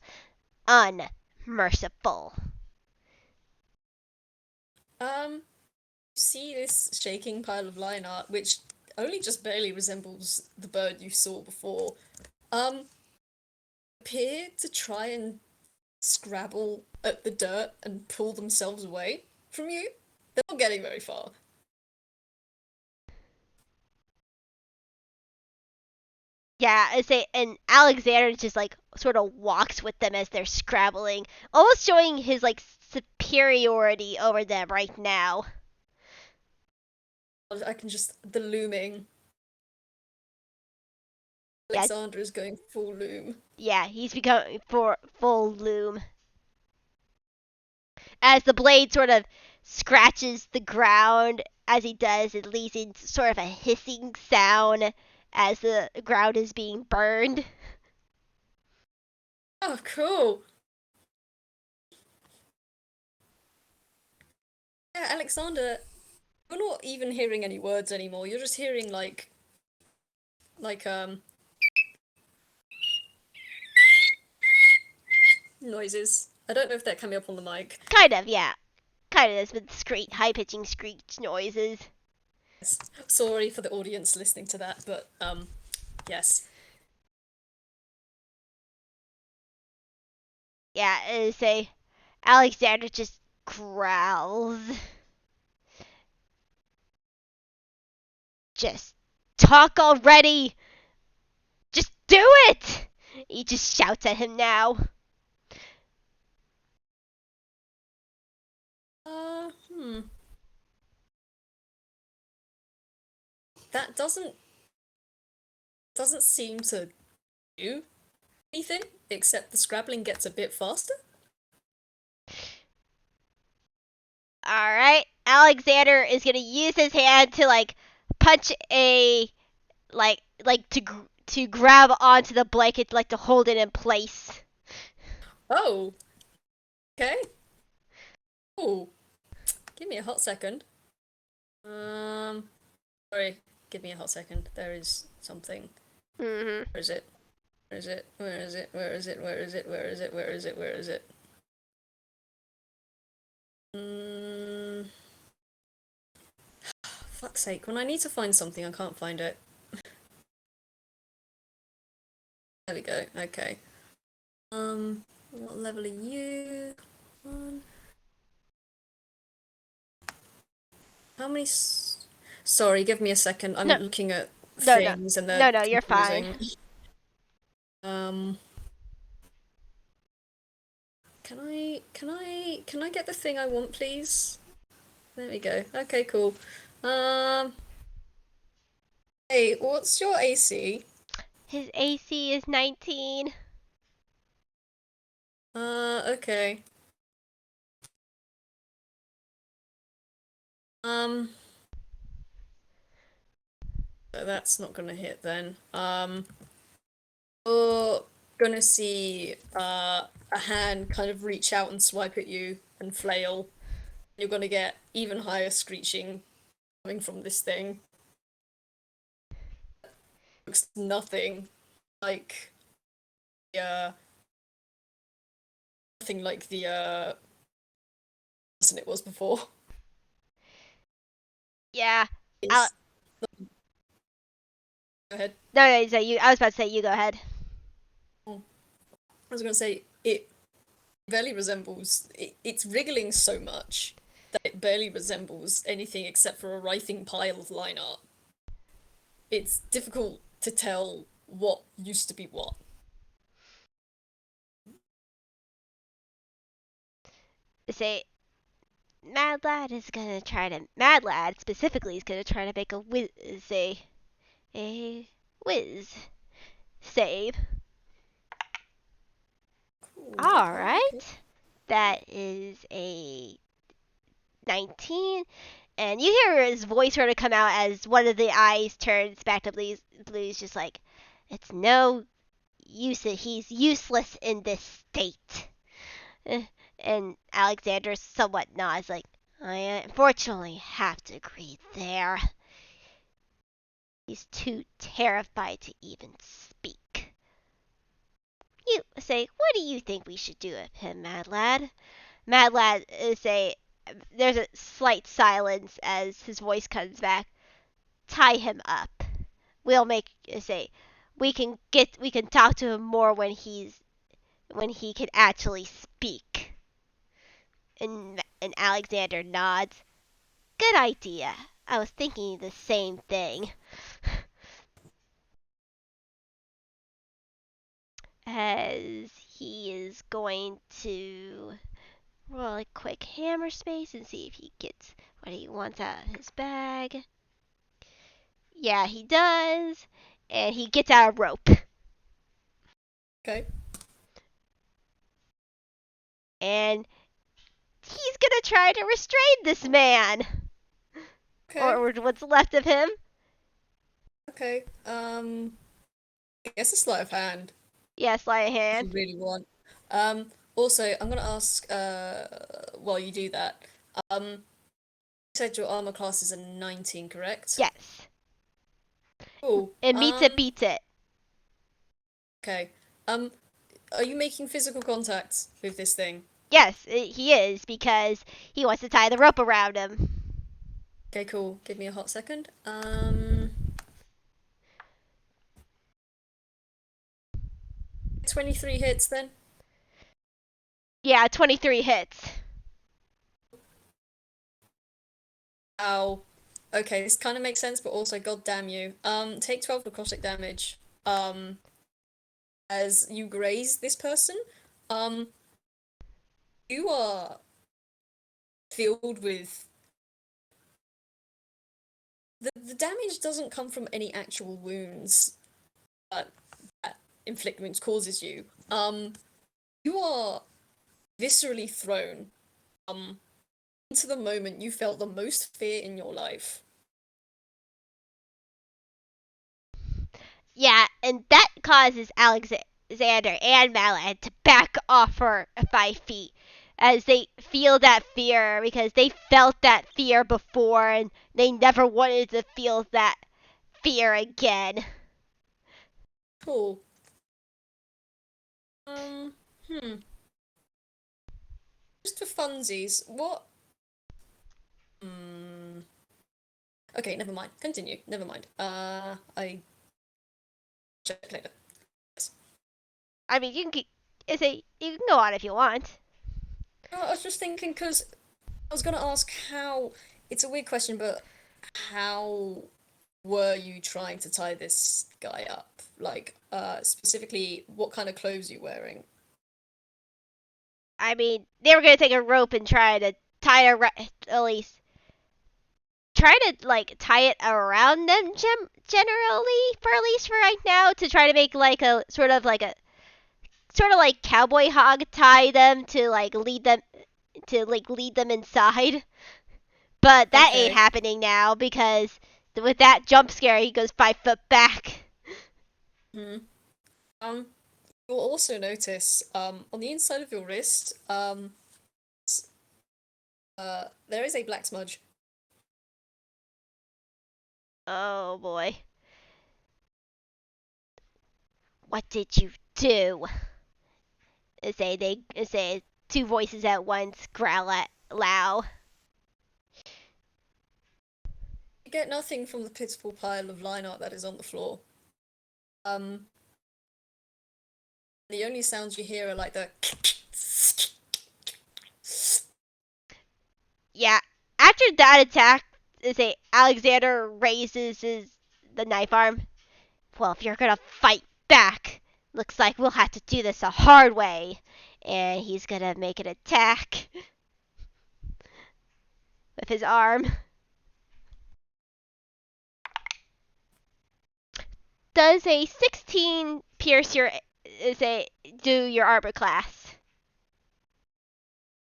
Speaker 2: unmerciful.
Speaker 1: You see this shaking pile of line art, which only just barely resembles the bird you saw before, um, appear to try and scrabble at the dirt and pull themselves away from you. They're not getting very far.
Speaker 2: Yeah, and Alexander just like sort of walks with them as they're scrabbling, almost showing his like superiority over them right now.
Speaker 1: I can just the looming.
Speaker 2: Yeah,
Speaker 1: Alexander is going full loom.
Speaker 2: yeah, he's becoming for full loom as the blade sort of scratches the ground. As he does, it leaves in sort of a hissing sound as the ground is being burned.
Speaker 1: Oh, cool. Yeah, Alexander, you're not even hearing any words anymore. You're just hearing like noises. I don't know if they're coming up on the mic.
Speaker 2: Kind of, yeah. Kind of, with high pitching screech noises.
Speaker 1: Yes. Sorry for the audience listening to that, but yes.
Speaker 2: Yeah, say Alexander just growls. Just talk already! Just do it! He just shouts at him now.
Speaker 1: Hmm. That doesn't seem to do anything except the scrabbling gets a bit faster.
Speaker 2: Alright, Alexander is gonna use his hand to like punch a like to grab onto the blanket, like to hold it in place.
Speaker 1: Oh, okay. Oh, give me a hot second. Sorry, give me a hot second. There is something.
Speaker 2: Mm-hmm.
Speaker 1: Where is it? Where is it? Where is it? Where is it? Where is it? Where is it? Where is it? Where is it? Mm, fuck's sake. When I need to find something, I can't find it. There we go. Okay. What level are you? One. How many? Sorry, give me a second. I'm
Speaker 2: No,
Speaker 1: looking at
Speaker 2: no, no,
Speaker 1: things and they're
Speaker 2: no, no. You're fine.
Speaker 1: confusing. Um, can I get the thing I want, please? There we go. Okay, cool. Um, hey, what's your AC?
Speaker 2: His AC is 19.
Speaker 1: Okay. Um, so that's not gonna hit then. You're gonna see a hand kind of reach out and swipe at you and flail. You're gonna get even higher screeching coming from this thing. Looks nothing like the nothing like the person it was before.
Speaker 2: Yeah. Al-
Speaker 1: It's go ahead.
Speaker 2: no, no. So you. I was about to say you go ahead.
Speaker 1: I was gonna say it. barely resembles it's wriggling so much that it barely resembles anything except for a writhing pile of line art. It's difficult to tell what used to be what.
Speaker 2: Say, Mad Lad specifically is gonna try to make a whiz save.
Speaker 1: Cool.
Speaker 2: All
Speaker 1: Okay, okay.
Speaker 2: right, that is a 19, and you hear his voice sort of come out as one of the eyes turns back to Blue's just like, it's no use. He's useless in this state. Eh, And Alexander somewhat nods, like, I unfortunately have to agree there. He's too terrified to even speak. You say, what do you think we should do with him, Mad Lad? Mad Lad say, there's a slight silence as his voice comes back. Tie him up. We'll make say, we can talk to him more when he can actually speak. And Alexander nods. Good idea. I was thinking the same thing. As he is going to roll a quick hammer space and see if he gets what he wants out of his bag. Yeah, he does. And he gets out a rope.
Speaker 1: Okay.
Speaker 2: And he's gonna try to restrain this man.
Speaker 1: Okay.
Speaker 2: Or what's left of him.
Speaker 1: Okay. I guess a sleight of hand
Speaker 2: Yeah, sleight of
Speaker 1: if
Speaker 2: hand.
Speaker 1: you really want. Also, I'm gonna ask, while you do that, you said your armor class is a 19, correct?
Speaker 2: Yes.
Speaker 1: Cool.
Speaker 2: It meets it, beats it.
Speaker 1: Okay. Um, are you making physical contact with this thing?
Speaker 2: Yes, he is because he wants to tie the rope around him.
Speaker 1: Okay, cool. Give me a hot second. 23 hits then?
Speaker 2: Yeah, 23 hits.
Speaker 1: Ow. Okay, this kind of makes sense, but also, god damn you. Take 12 necrotic damage. As you graze this person. Um, you are filled with the damage doesn't come from any actual wounds that inflict wounds causes you. You are viscerally thrown into the moment you felt the most fear in your life.
Speaker 2: Yeah, and that causes Alexander and Malad to back off for 5 feet as they feel that fear because they felt that fear before and they never wanted to feel that fear again.
Speaker 1: Cool. Um, hmm. Just for funsies, what? Hmm. Okay, never mind. Continue. Never mind. I check later. Yes.
Speaker 2: I mean, you can go on if you want.
Speaker 1: I was just thinking because I was gonna ask how. It's a weird question, but how were you trying to tie this guy up? Like, specifically, what kind of clothes are you wearing?
Speaker 2: I mean, they were gonna take a rope and try to tie it at least try to like tie it around them generally for at least for right now to try to make like a sort of like cowboy hog tie them to lead them inside. But that ain't
Speaker 1: Okay.
Speaker 2: happening now because with that jump scare he goes 5 foot back.
Speaker 1: Hmm. Um, you'll also notice, on the inside of your wrist, there is a black smudge.
Speaker 2: Oh boy. What did you do? Say two voices at once growl at Lao.
Speaker 1: You get nothing from the pitiful pile of line art that is on the floor. Um, the only sounds you hear are like the
Speaker 2: Yeah. After that attack, say Alexander raises the knife arm. Well, if you're gonna fight back, looks like we'll have to do this a hard way. And he's gonna make an attack with his arm. Does a 16 pierce your do your armor class?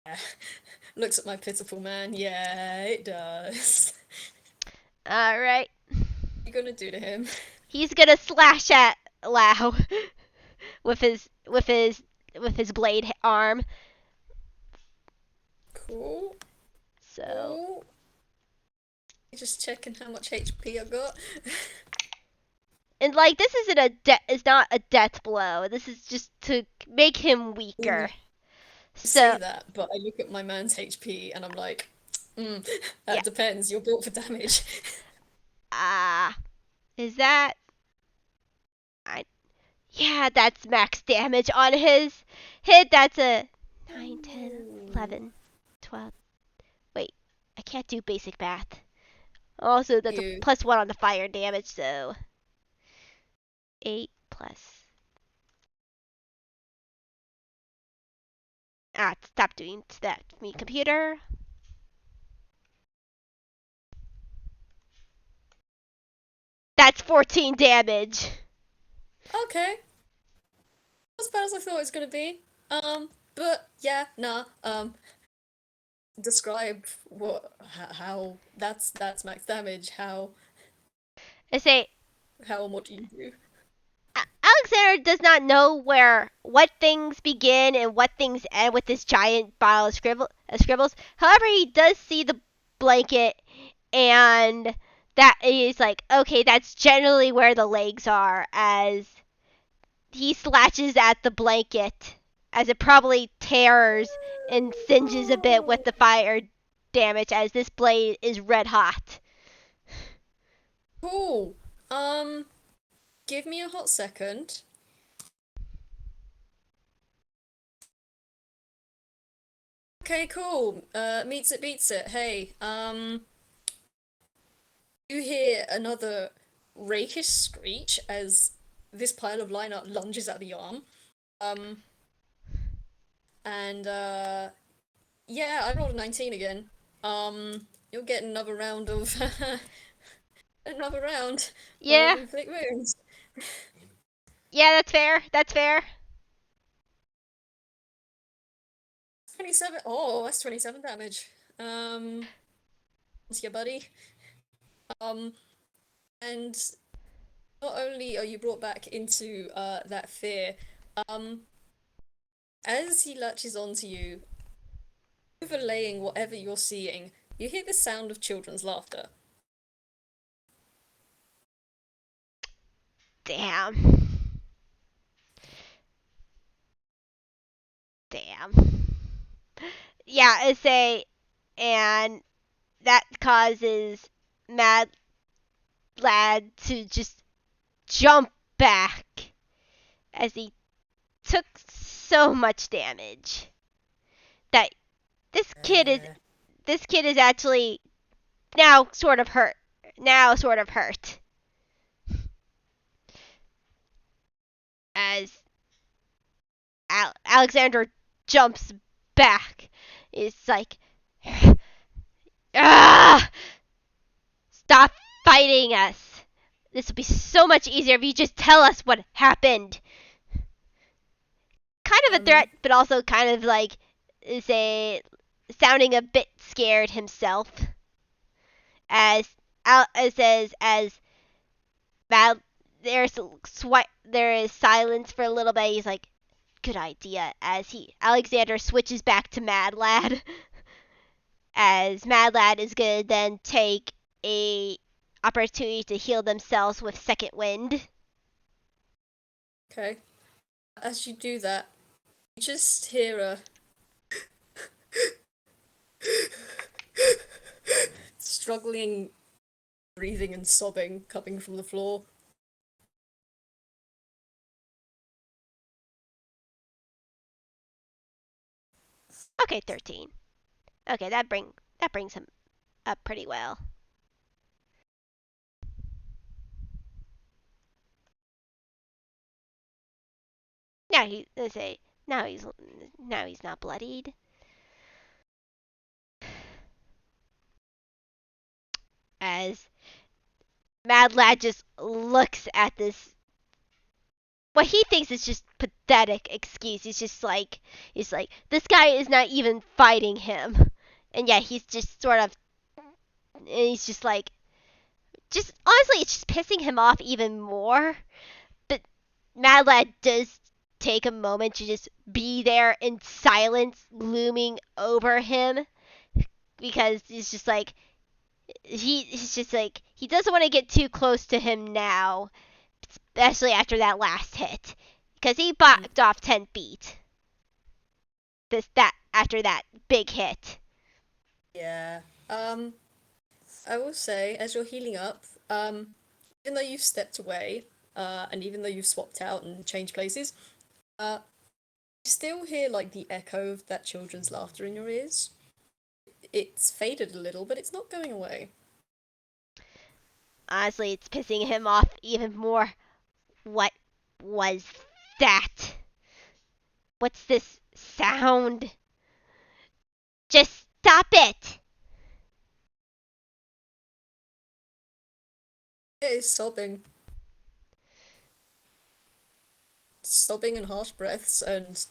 Speaker 1: Yeah. Looks at my pitiful man. Yeah, it does.
Speaker 2: All right.
Speaker 1: What are you gonna do to him?
Speaker 2: He's gonna slash at Lao with his blade arm.
Speaker 1: Cool.
Speaker 2: So
Speaker 1: Cool. Just checking how much HP I got.
Speaker 2: and like this isn't it's not a death blow. This is just to make him weaker.
Speaker 1: Say
Speaker 2: So
Speaker 1: that, but I look at my man's HP and I'm like, that
Speaker 2: yeah.
Speaker 1: depends. You're built for damage.
Speaker 2: Ah, is that? I Yeah, that's max damage on his hit. That's a 9, 10, 11, 12. Wait, I can't do basic math. Also, that's a
Speaker 1: You.
Speaker 2: +1 on the fire damage, so 8 plus. Stop doing that, me computer. That's 14 damage.
Speaker 1: Okay. Not as bad as I thought it was gonna be. But yeah, nah. Describe how that's max damage.
Speaker 2: I say
Speaker 1: How and what do you do?
Speaker 2: Alexander does not know what things begin and what things end with this giant pile of scribbles. However, he does see the blanket, and that is like, okay, that's generally where the legs are. As he slashes at the blanket, as it probably tears and singes a bit with the fire damage, as this blade is red hot.
Speaker 1: Cool. Give me a hot second. Okay, cool. Meets it beats it. Hey, you hear another rakish screech as this pile of line art lunges at the arm. Um, and yeah, I rolled a 19 again. You'll get another round of another round of
Speaker 2: Yeah,
Speaker 1: inflict wounds.
Speaker 2: yeah, that's fair. That's fair.
Speaker 1: 27. Oh, that's 27 damage. It's your buddy. Um, and not only are you brought back into that fear, um, as he latches onto you, overlaying whatever you're seeing, you hear the sound of children's laughter.
Speaker 2: Damn. Damn. Yeah, and that causes Mad Lad to just jump back as he took so much damage that this kid is
Speaker 1: Uh,
Speaker 2: this kid is actually now sort of hurt. Now sort of hurt as Alexander jumps back. It's like, ah, stop fighting us. This would be so much easier if you just tell us what happened. Kind of a
Speaker 1: um,
Speaker 2: threat, but also kind of like say sounding a bit scared himself. As Al says, as Mal, there is silence for a little bit. He's like, good idea. As Alexander switches back to Mad Lad, as Mad Lad is gonna then take a opportunity to heal themselves with second wind.
Speaker 1: okay. As you do that, you just hear a struggling breathing and sobbing coming from the floor.
Speaker 2: Okay, 13. Okay, that brings him up pretty well. Now he let's say now he's not bloodied. As Mad Lad just looks at this what he thinks is just pathetic excuse. He's like this guy is not even fighting him. And yet he's just sort of he's just like just honestly it's just pissing him off even more. But Mad Lad does take a moment to just be there in silence looming over him because he's just like he's just like he doesn't want to get too close to him now, especially after that last hit because he backed off 10 feet. That after that big hit.
Speaker 1: Yeah. I will say, as you're healing up, even though you've stepped away, and even though you've swapped out and changed places, you still hear like the echo of that children's laughter in your ears. It's faded a little, but it's not going away.
Speaker 2: Honestly, it's pissing him off even more. What was that? What's this sound? Just stop it!
Speaker 1: It is sobbing. Sobbing and harsh breaths and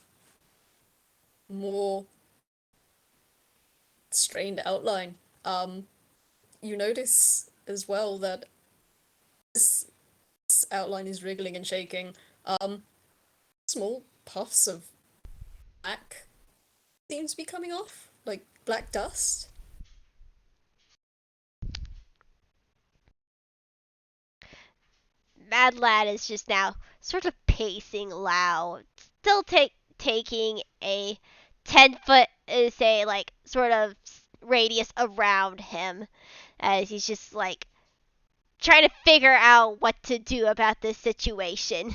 Speaker 1: more strained outline. You notice as well that this outline is wriggling and shaking. Small puffs of black seem to be coming off, like black dust.
Speaker 2: Mad Lad is just now sort of pacing loud, still taking a 10-foot, say, like, sort of radius around him, as he's just like trying to figure out what to do about this situation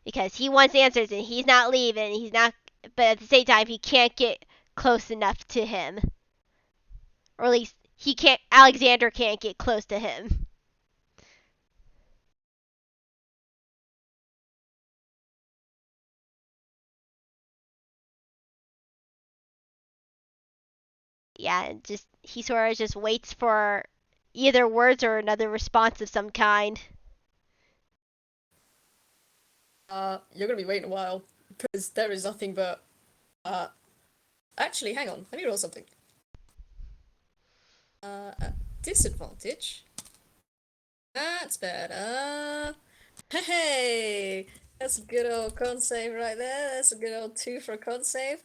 Speaker 2: because he wants answers and he's not leaving. He's not, but at the same time, he can't get close enough to him, or at least he can't. Alexander can't get close to him. Yeah, and just he sort of just waits for either words or another response of some kind.
Speaker 1: You're gonna be waiting a while because there is nothing but uh actually hang on, let me roll something. At disadvantage. That's better. Hey, that's a good old con save right there. That's a good old 2 for a con save.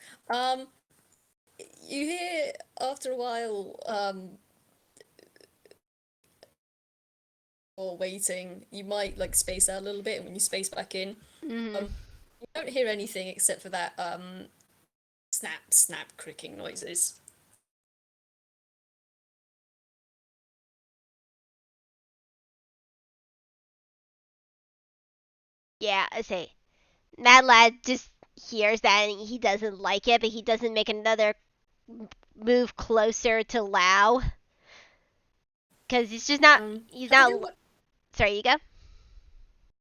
Speaker 1: You hear after a while, or waiting, you might like space out a little bit, and when you space back in,
Speaker 2: Mm-hmm.
Speaker 1: you don't hear anything except for that snap, snap, cricking noises.
Speaker 2: Yeah, I say Mad Lad just hears that and he doesn't like it, but he doesn't make another move closer to Lao because he's just not. He's
Speaker 1: Have you
Speaker 2: not.
Speaker 1: been?
Speaker 2: Sorry, you go.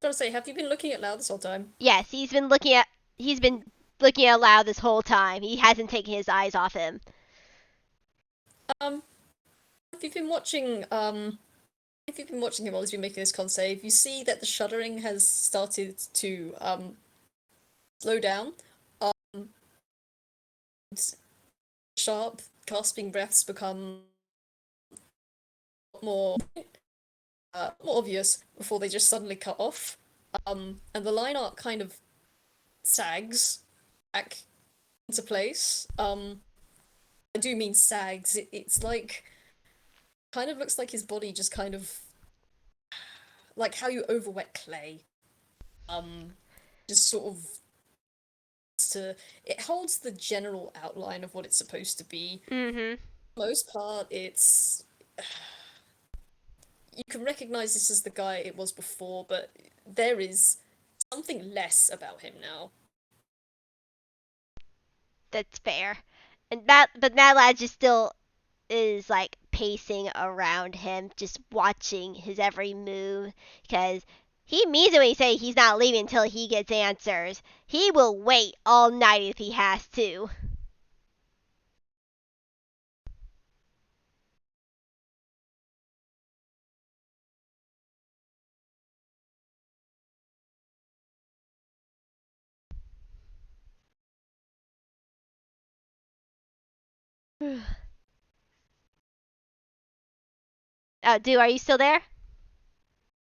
Speaker 1: Gotta say, have you been looking at Loud this whole time?
Speaker 2: Yes, He's been looking at Lao this whole time. He hasn't taken his eyes off him.
Speaker 1: Um, if you've been watching, if you've been watching him while he's been making this con save, you see that the shuddering has started to slow down. Um, sharp, gasping breaths become more more obvious before they just suddenly cut off. And the line art kind of sags back into place. I do mean sags. It's like kind of looks like his body just kind of like how you overwet clay. Just sort of to it holds the general outline of what it's supposed to be.
Speaker 2: Mm-hmm.
Speaker 1: For the most part, it's you can recognize this as the guy it was before, but there is something less about him now.
Speaker 2: That's fair. But Mad Lad's just still is like pacing around him, just watching his every move, because he means it when he says he's not leaving until he gets answers. He will wait all night if he has to. Dude, are you still there?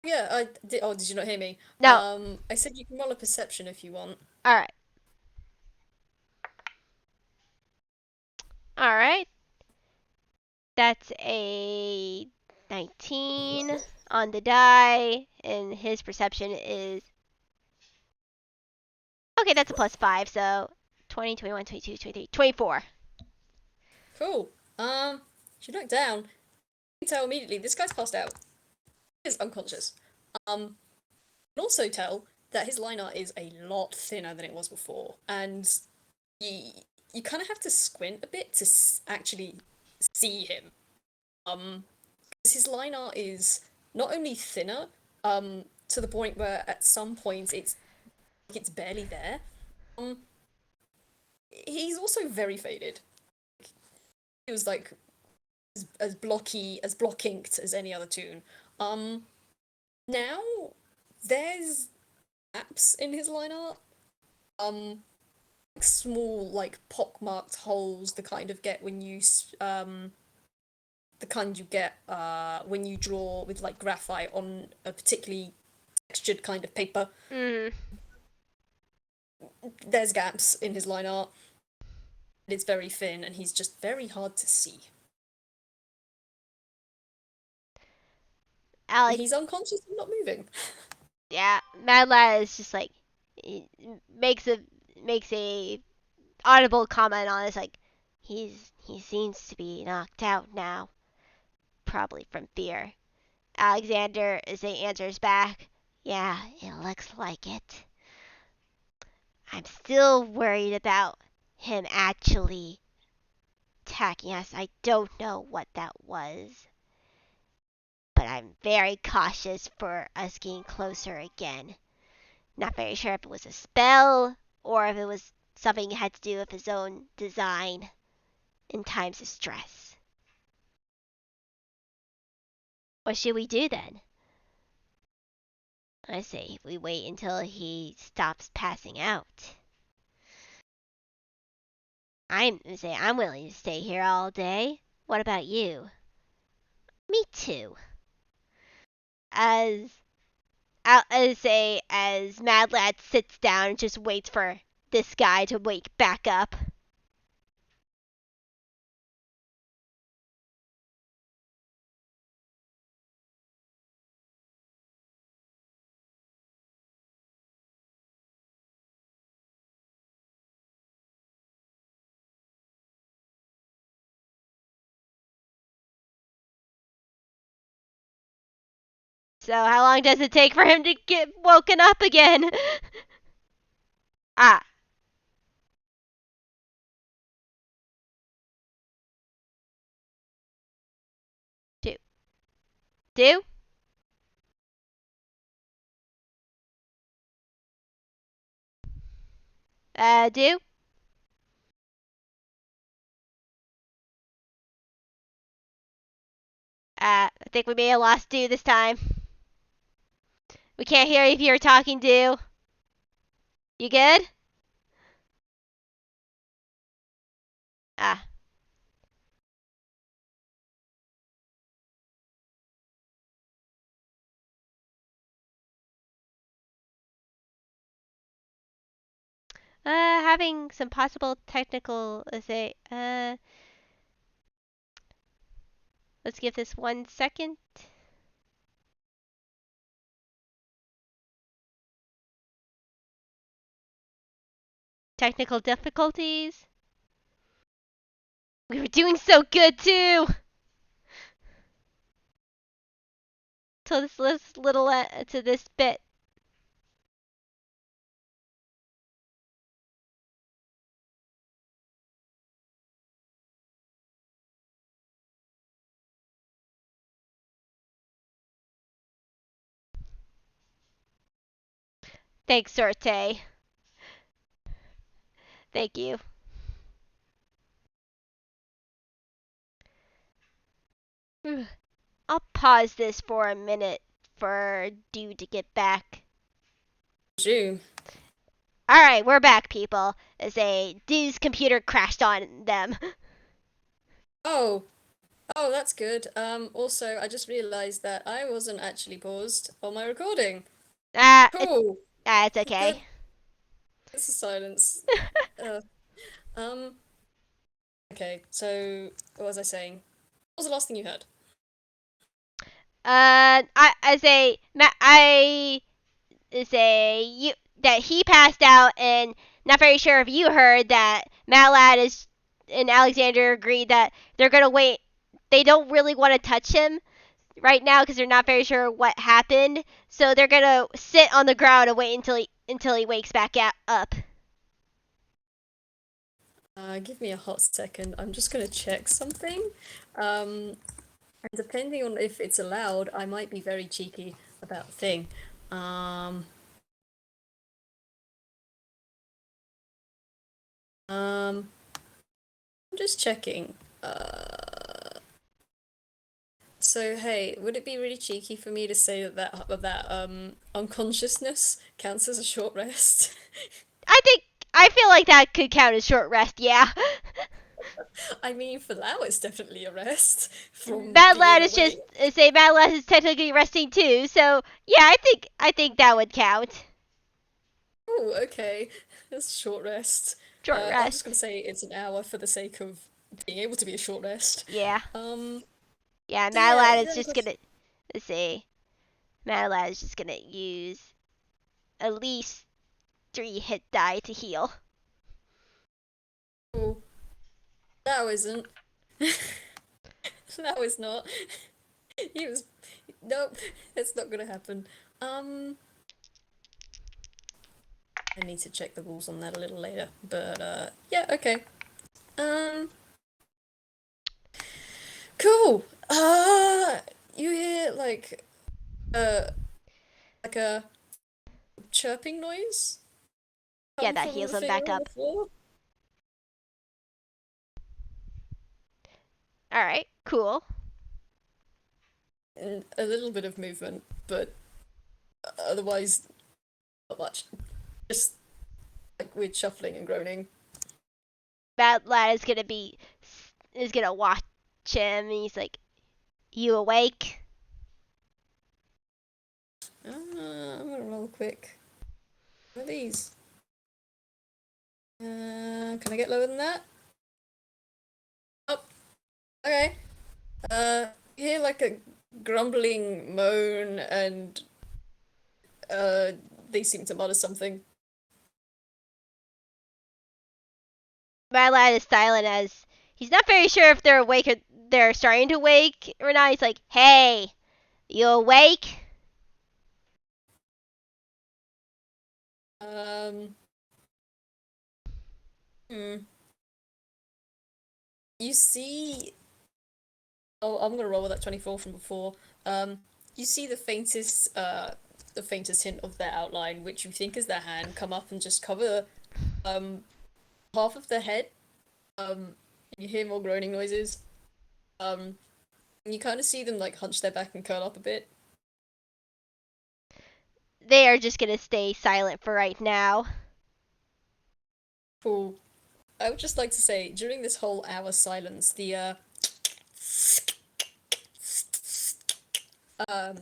Speaker 1: Yeah, I did. Oh, did you not hear me?
Speaker 2: No.
Speaker 1: I said you can roll a perception if you want.
Speaker 2: All right. All right. That's a 19 on the die, and his perception is okay. That's a +5, so 20, 21, 22, 23, 24.
Speaker 1: Cool. She looked down. You can tell immediately this guy's passed out. He is unconscious. You can also tell that his line art is a lot thinner than it was before, and you you kind of have to squint a bit to actually see him. Um, 'Cause his line art is not only thinner, to the point where at some points it's barely there. Um, he's also very faded. He was like as blocky, as block inked as any other toon. Um, Now there's gaps in his line art. Small like pockmarked holes, the kind of get when you the kind you get when you draw with like graphite on a particularly textured kind of paper.
Speaker 2: Mm.
Speaker 1: There's gaps in his line art. It's very thin, and he's just very hard to see. And
Speaker 2: Alec,
Speaker 1: he's unconscious and not moving.
Speaker 2: yeah, Mad Lad is just like makes a makes a audible comment on it, like he seems to be knocked out now, probably from fear. Alexander, as he answers back, yeah, it looks like it. I'm still worried about him actually attacking us. I don't know what that was, but I'm very cautious for us getting closer again. Not very sure if it was a spell or if it was something that had to do with his own design in times of stress. What should we do then? I say we wait until he stops passing out. I'm willing to stay here all day. What about you? Me too. As as Mad Lad sits down and just waits for this guy to wake back up. So how long does it take for him to get woken up again? Ah, do do. Do. I think we may have lost Do this time. We can't hear if you're talking, Do. You good? Ah. Having some possible technical, let's give this 1 second. Technical difficulties. We were doing so good too. Till this little to this bit. Thanks, Sorte. Thank you. I'll pause this for a minute for Dew to get back.
Speaker 1: Zoom.
Speaker 2: Alright, we're back, people. As Dew's computer crashed on them.
Speaker 1: Oh, oh, that's good. Also, I just realized that I wasn't actually paused on my recording. Cool.
Speaker 2: It's okay.
Speaker 1: Good. It's a silence. Uh, um. Okay. So, what was I saying? What was the last thing you heard?
Speaker 2: That he passed out, and not very sure if you heard that Matt is and Alexander agreed that they're gonna wait. They don't really want to touch him right now because they're not very sure what happened. So they're gonna sit on the ground and wait until he wakes back up.
Speaker 1: Give me a hot second. I'm just gonna check something. And depending on if it's allowed, I might be very cheeky about the thing. I'm just checking. So hey, would it be really cheeky for me to say that unconsciousness counts as a short rest?
Speaker 2: I feel like that could count as short rest. Yeah.
Speaker 1: I mean, for Lao, it's definitely a rest from
Speaker 2: Mad
Speaker 1: being
Speaker 2: Lad is
Speaker 1: awake.
Speaker 2: Mad Lad is technically resting too. So yeah, I think that would count.
Speaker 1: Oh, okay. That's a short rest.
Speaker 2: Short
Speaker 1: I'm just
Speaker 2: rest.
Speaker 1: gonna say it's an hour for the sake of being able to be a short rest.
Speaker 2: Yeah.
Speaker 1: Um,
Speaker 2: Yeah,
Speaker 1: so yeah,
Speaker 2: Mad is
Speaker 1: yeah,
Speaker 2: just gonna let's see. Mad is just gonna use at least 3 hit die to heal.
Speaker 1: cool. That isn't. That was not. He was. Nope, it's not gonna happen. I need to check the rules on that a little later. But yeah, okay. Um, cool. You hear uh like a chirping noise
Speaker 2: Yeah,
Speaker 1: come
Speaker 2: that
Speaker 1: from
Speaker 2: heals
Speaker 1: the
Speaker 2: him
Speaker 1: figure
Speaker 2: back
Speaker 1: on the
Speaker 2: up.
Speaker 1: floor.
Speaker 2: Alright, cool.
Speaker 1: And a little bit of movement, but otherwise not much. Just like weird shuffling and groaning.
Speaker 2: Mad Lad is gonna watch him and he's like, "You awake?"
Speaker 1: I'm gonna roll quick. What are these? Can I get lower than that? Oh, okay. You hear like a grumbling moan and uh they seem to mutter something.
Speaker 2: Mad Lad is silent as he's not very sure if they're awake or they're starting to wake or not. He's like, "Hey, you awake?"
Speaker 1: Um, hmm. You see. Oh, I'm gonna roll with that 24 from before. You see the faintest hint of their outline, which you think is their hand, come up and just cover um half of their head. And you hear more groaning noises. And you kind of see them like hunch their back and curl up a bit.
Speaker 2: They are just gonna stay silent for right now.
Speaker 1: Cool. I would just like to say, during this whole hour silence, the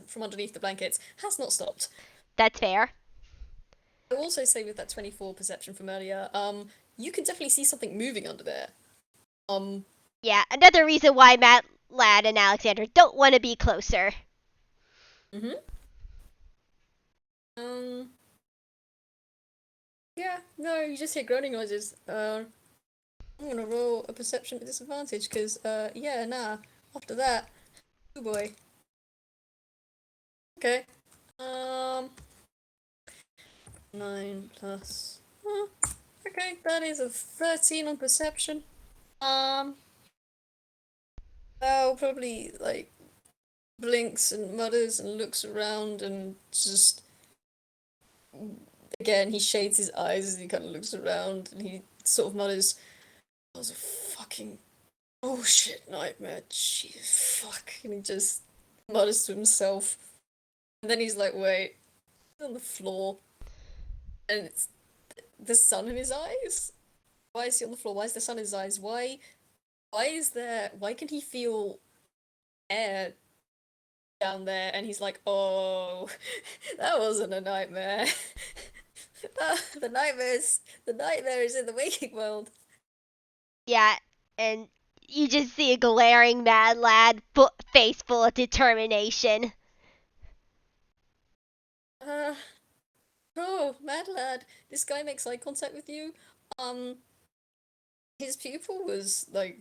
Speaker 1: from underneath the blankets has not stopped.
Speaker 2: That's fair.
Speaker 1: I will also say with that 24 perception from earlier, you can definitely see something moving under there. Um,
Speaker 2: Yeah, another reason why Matt Lad and Alexander don't want to be closer.
Speaker 1: mhm. Um, yeah, no, you just hear groaning noises. I'm gonna roll a perception at disadvantage because, yeah, nah. After that, oh boy. Okay. Um, 9 plus. Okay, that is a 13 on perception. Um, Val probably like blinks and mutters and looks around and just Again, he shades his eyes as he kind of looks around and he sort of mutters, "That was a fucking bullshit nightmare. Jesus, fuck." And he just mutters to himself. And then he's like, wait, he's on the floor. And it's the sun in his eyes? Why is he on the floor? Why is the sun in his eyes? Why can he feel air down there? And he's like, oh, that wasn't a nightmare. The nightmare is in the waking world.
Speaker 2: Yeah, and you just see a glaring mad lad, face full of determination.
Speaker 1: Uh, oh, mad lad, this guy makes eye contact with you. Um, his pupil was like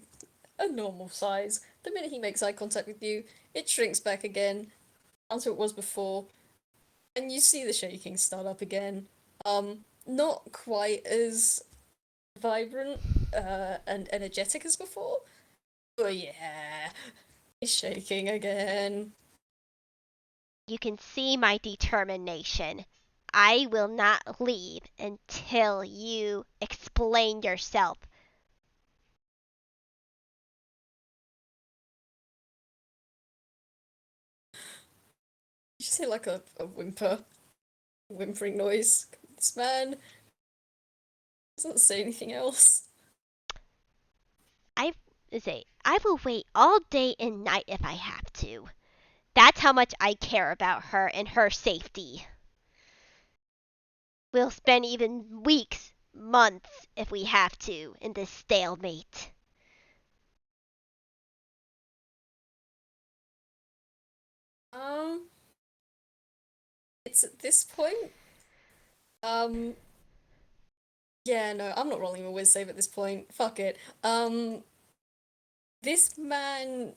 Speaker 1: a normal size. The minute he makes eye contact with you, it shrinks back again down to it was before, and you see the shaking start up again. Not quite as vibrant and energetic as before, but yeah, he's shaking again.
Speaker 2: You can see my determination. I will not leave until you explain yourself.
Speaker 1: You just hear like a whimpering noise. This man doesn't say anything else.
Speaker 2: I say, I will wait all day and night if I have to. That's how much I care about her and her safety. We'll spend even weeks, months, if we have to, in this stalemate.
Speaker 1: Um, it's at this point. Um, yeah, no, I'm not rolling a whiz save at this point. Fuck it. This man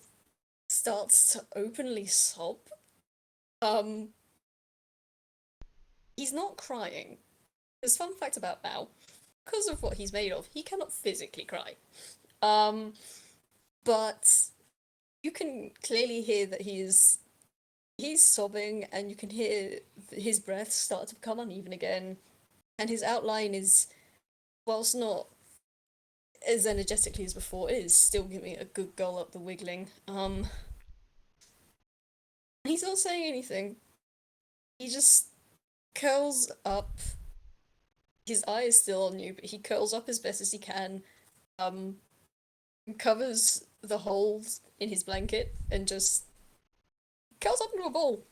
Speaker 1: starts to openly sob. Um, he's not crying. There's fun fact about Mao. Because of what he's made of, he cannot physically cry. Um, but you can clearly hear that he's sobbing, and you can hear his breath start to become uneven again, and his outline is, whilst not as energetically as before, is still giving a good goal up the wiggling. He's not saying anything. He just curls up. His eye is still on you, but he curls up as best as he can. Um, covers the holes in his blanket and just curls up into a ball.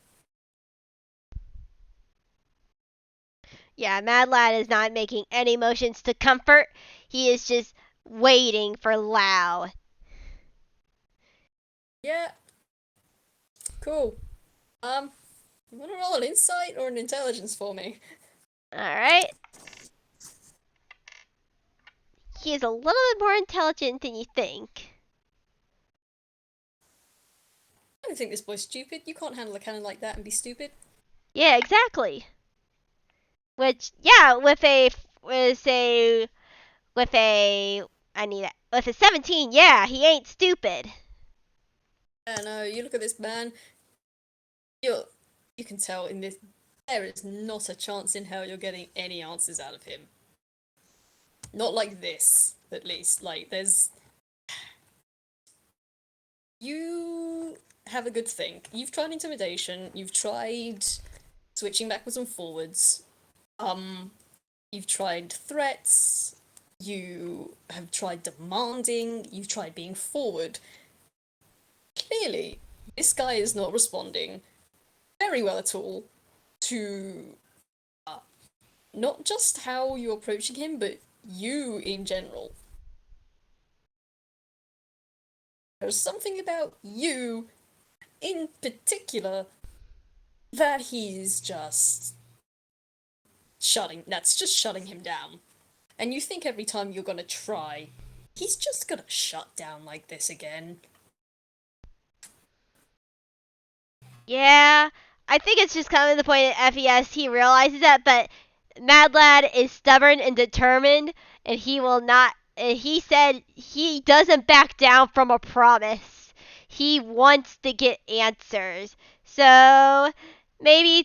Speaker 2: Yeah, Mad Lad is not making any motions to comfort. He is just waiting for Lao.
Speaker 1: Yeah, cool. You want to roll an insight or an intelligence for me?
Speaker 2: Alright. He is a little bit more intelligent than you think.
Speaker 1: I don't think this boy's stupid. You can't handle a cannon like that and be stupid.
Speaker 2: Yeah, exactly. Which, yeah, with a with a 17, yeah, he ain't stupid.
Speaker 1: Yeah, no, you look at this man. You can tell in this there is not a chance in hell you're getting any answers out of him. Not like this, at least. Like there's you have a good think. You've tried intimidation. You've tried switching backwards and forwards. Um, you've tried threats. You have tried demanding. You've tried being forward. Clearly, this guy is not responding very well at all to not just how you're approaching him, but you in general. There's something about you in particular that he's just that's just shutting him down. And you think every time you're gonna try, he's just gonna shut down like this again.
Speaker 2: Yeah, I think it's just coming to the point at FES he realizes that, but Mad Lad is stubborn and determined, and he will not. He said he doesn't back down from a promise. He wants to get answers. So maybe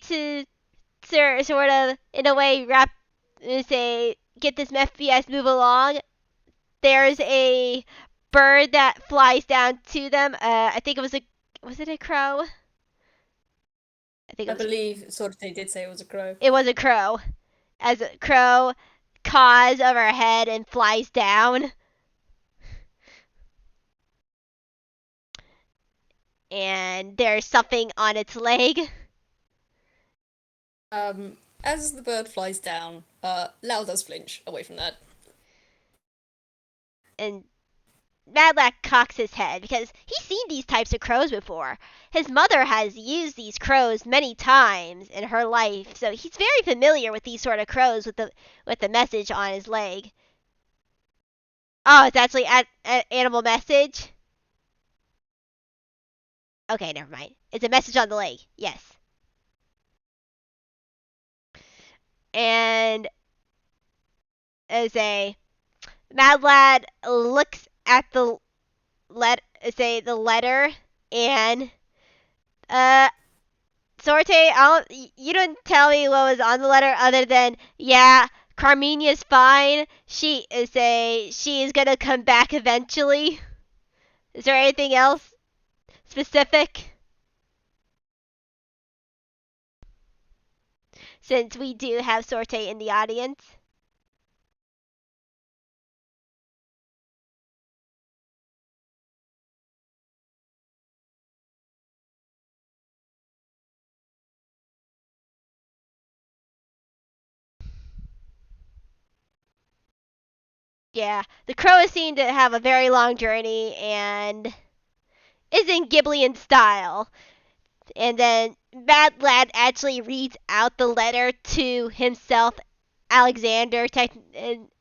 Speaker 2: sort of in a way say get this FPS move along. There's a bird that flies down to them. I think it was it a crow? I think it
Speaker 1: I
Speaker 2: was
Speaker 1: believe sort of they did say it was a crow.
Speaker 2: it was a crow. As a crow caws over her head and flies down. And there's something on its leg.
Speaker 1: As the bird flies down, Lao does flinch away from that.
Speaker 2: And Madlack cocks his head because he's seen these types of crows before. His mother has used these crows many times in her life, so he's very familiar with these sort of crows with the message on his leg. Oh, it's actually an animal message? Okay, never mind. It's a message on the leg. Yes. And as a Mad Lad looks at the the letter and Sorte, you didn't tell me what was on the letter other than yeah, Carmina's fine. She is gonna come back eventually. Is there anything else specific? Since we do have Sorte in the audience. Yeah, the crow is seen to have a very long journey and is in Ghiblian style. And then Mad Lad actually reads out the letter to himself, Alexander,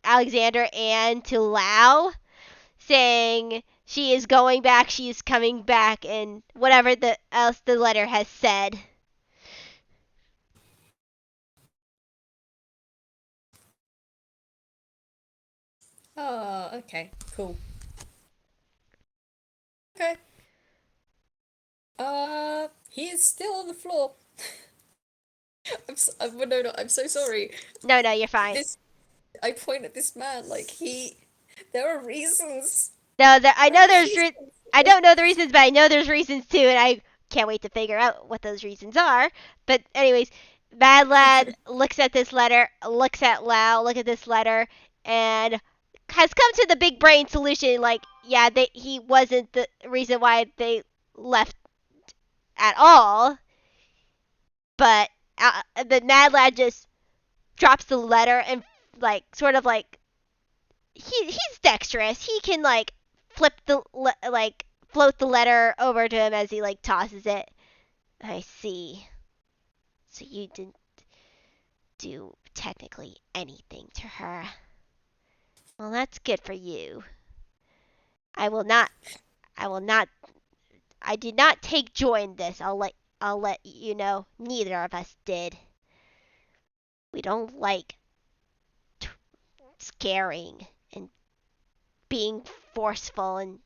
Speaker 2: Alexander, and to Lao, saying she is going back, she is coming back, and whatever else the letter has said.
Speaker 1: Oh, okay, cool. Okay. He is still on the floor. Winona, I'm so sorry.
Speaker 2: No, you're fine.
Speaker 1: This, I point at this man like there are reasons.
Speaker 2: No, I
Speaker 1: There
Speaker 2: know
Speaker 1: are
Speaker 2: there's.
Speaker 1: reasons.
Speaker 2: I don't know the reasons, but I know there's reasons too, and I can't wait to figure out what those reasons are. But anyways, Bad Lad looks at this letter, looks at Lao, look at this letter, and has come to the big brain solution. Like, yeah, he wasn't the reason why they left at all. But the Mad Lad just drops the letter and like sort of like he's dexterous. He can like flip like float the letter over to him as he like tosses it. I see. So you didn't do technically anything to her. Well, that's good for you. I will not. I will not. I did not take joy in this. I'll let you know. Neither of us did. We don't like scaring and being forceful and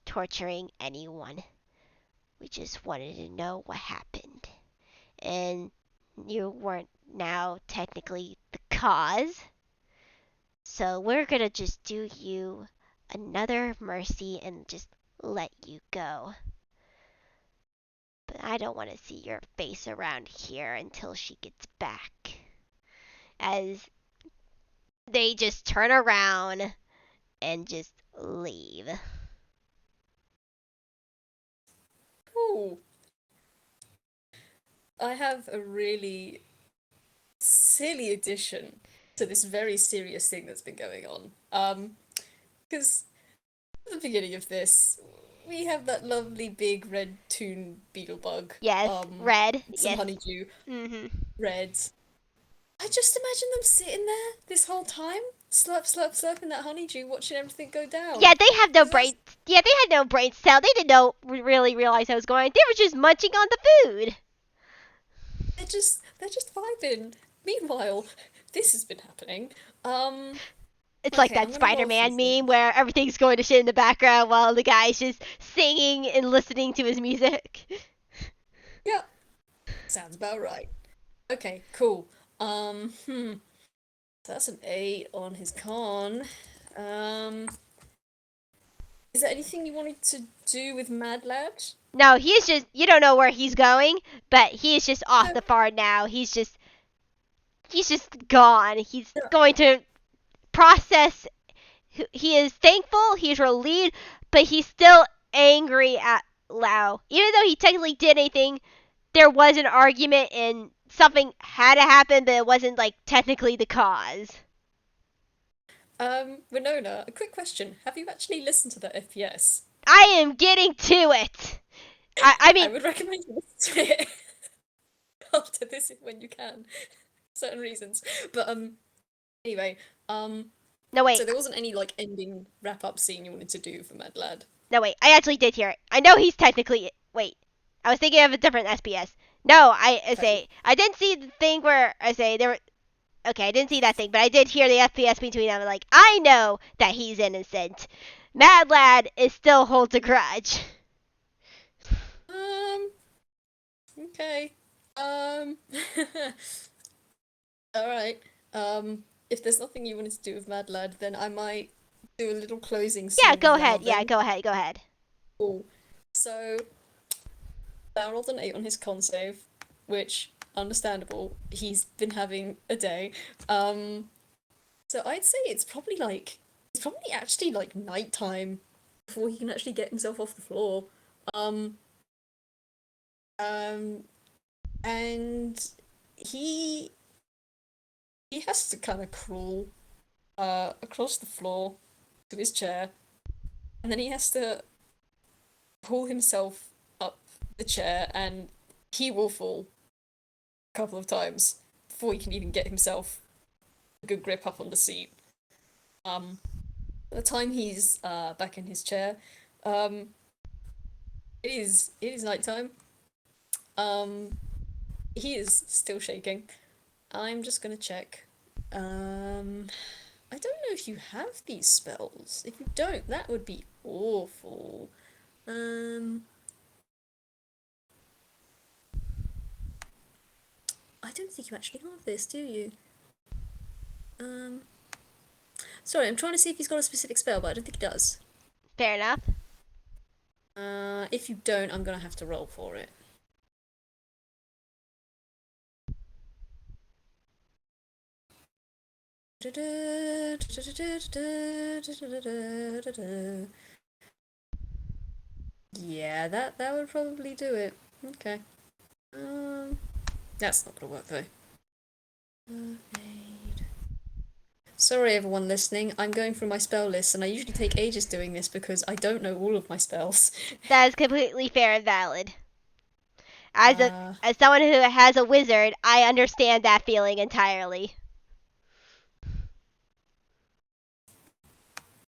Speaker 2: torturing anyone. We just wanted to know what happened. And you weren't now technically the cause. So we're gonna just do you another mercy and just let you go. But I don't want to see your face around here until she gets back. As they just turn around and just leave.
Speaker 1: Cool. I have a really silly addition to this very serious thing that's been going on. Because at the beginning of this, we have that lovely big red toon beetle bug.
Speaker 2: Yes, red.
Speaker 1: Some
Speaker 2: Yes.
Speaker 1: honeydew.
Speaker 2: Mm-hmm.
Speaker 1: Red. I just imagine them sitting there this whole time, slurp, slurp, slurping that honeydew, watching everything go down.
Speaker 2: Yeah, they have no
Speaker 1: 'Cause that's-
Speaker 2: brain. Yeah, they had no brain cell. They didn't know really realize what was going on. They were just munching on the food.
Speaker 1: they're just vibing. Meanwhile, this has been happening.
Speaker 2: It's like
Speaker 1: Okay,
Speaker 2: that
Speaker 1: I'm gonna roll
Speaker 2: Spider-Man
Speaker 1: something.
Speaker 2: meme where everything's going to shit in the background while the guy's just singing and listening to his music.
Speaker 1: Yeah, sounds about right. Okay, cool. That's an 8 on his con. Um, is there anything you wanted to do with Mad Lad?
Speaker 2: No, he's just, you don't know where he's going, but he is just off
Speaker 1: No,
Speaker 2: the farm now. He's just gone. He's
Speaker 1: no.
Speaker 2: going to process. He is thankful, he's relieved, but he's still angry at Lao. Even though he technically did anything, there was an argument and something had to happen, but it wasn't like technically the cause.
Speaker 1: Winona, a quick question. Have you actually listened to that FPS?
Speaker 2: I am getting to it. I
Speaker 1: I
Speaker 2: mean,
Speaker 1: would recommend you listen to it after this when you can. Certain reasons. But anyway,
Speaker 2: no wait,
Speaker 1: so there wasn't any like ending wrap up scene you wanted to do for Mad Lad.
Speaker 2: no wait. I actually did hear it. I know he's technically. Wait, I was thinking of a different SPS. No, I
Speaker 1: Okay.
Speaker 2: say I didn't see the thing where I say there. Okay, I didn't see that thing, but I did hear the FPS between them. Like I know that he's innocent. Mad Lad is still holds a grudge.
Speaker 1: Um, okay. Um Alright. If there's nothing you wanted to do with Mad Lad, then I might do a little closing
Speaker 2: Yeah,
Speaker 1: scene with
Speaker 2: go
Speaker 1: Lao
Speaker 2: ahead. Yeah,
Speaker 1: then.
Speaker 2: go ahead. Go ahead.
Speaker 1: Cool. So Lao rolled an 8 on his con save, which understandable. He's been having a day. Um So I'd say it's probably actually like nighttime before he can actually get himself off the floor. Um, um, and he he has to kind of crawl across the floor to his chair, and then he has to pull himself up the chair, and he will fall a couple of times before he can even get himself a good grip up on the seat. Um, by the time he's back in his chair, um, it is nighttime. Um, he is still shaking. I'm just gonna check. I don't know if you have these spells. If you don't, that would be awful. Um, I don't think you actually have this, do you? Um, sorry, I'm trying to see if he's got a specific spell, but I don't think he does.
Speaker 2: Fair enough.
Speaker 1: If you don't, I'm gonna have to roll for it. Yeah, that would probably do it. Okay. Um, that's not gonna work though. Mermaid. Sorry, everyone listening. I'm going through my spell list, and I usually take ages doing this because I don't know all of my spells.
Speaker 2: That is completely fair and valid. As a
Speaker 1: Uh,
Speaker 2: as someone who has a wizard, I understand that feeling entirely.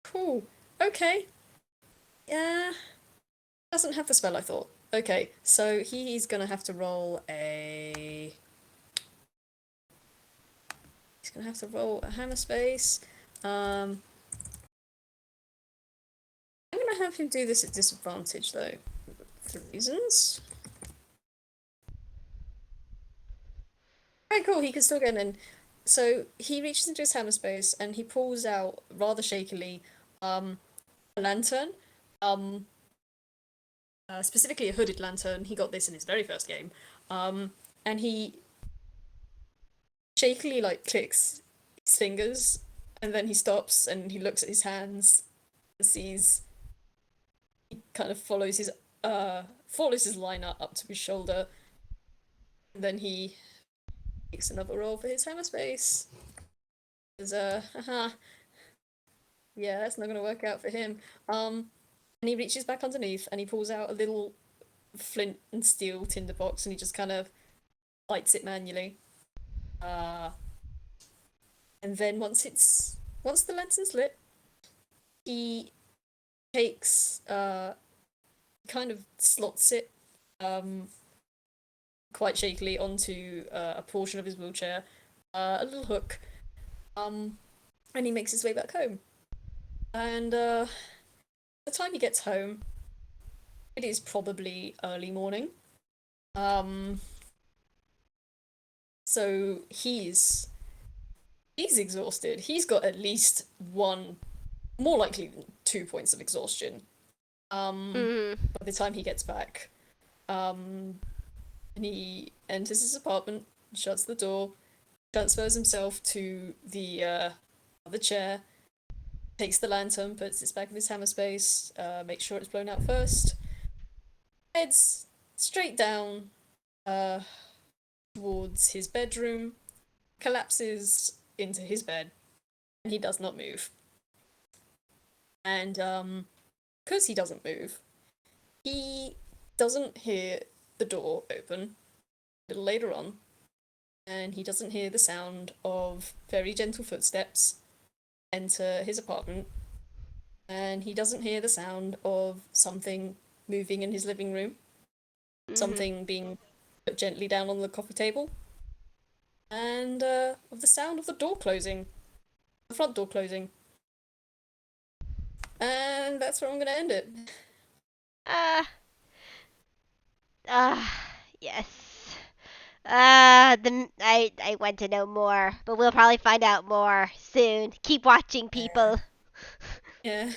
Speaker 1: cool. Okay. Yeah. Doesn't have the spell I thought. Okay, so he's gonna have to roll a. He's gonna have to roll a hammer space. Um, I'm gonna have him do this at disadvantage though, for reasons. Alright, cool. He can still get in. So he reaches into his hammer space and he pulls out rather shakily, a lantern. Um, Specifically a hooded lantern. He got this in his very first game. And he shakily like clicks his fingers, and then he stops and he looks at his hands and sees he kind of follows his liner up to his shoulder, and then he makes another roll for his hammer space. Because haha, yeah, that's not gonna work out for him. And he reaches back underneath and he pulls out a little flint and steel tinderbox and he just kind of lights it manually. Uh, and then once the lantern's lit, he takes kind of slots it um quite shakily onto a portion of his wheelchair, a little hook, um, and he makes his way back home. And the time he gets home, it is probably early morning. Um, So he's exhausted. He's got at least one, more likely than 2 points of exhaustion.
Speaker 2: Mhm.
Speaker 1: By the time he gets back, and he enters his apartment, shuts the door, transfers himself to the other chair, takes the lantern, puts it back in his hammer space, makes sure it's blown out first, heads straight down uh, towards his bedroom, collapses into his bed, and he does not move. And because he doesn't move, he doesn't hear the door open a little later on, and he doesn't hear the sound of very gentle footsteps enter his apartment, and he doesn't hear the sound of something moving in his living room,
Speaker 2: Mhm.
Speaker 1: something being put gently down on the coffee table, and of the sound of the door closing, the front door closing. And that's where I'm gonna end it.
Speaker 2: Ah. Ah. Yes. I want to know more, but we'll probably find out more soon. Keep watching,
Speaker 1: Yeah.
Speaker 2: people.
Speaker 1: Yeah.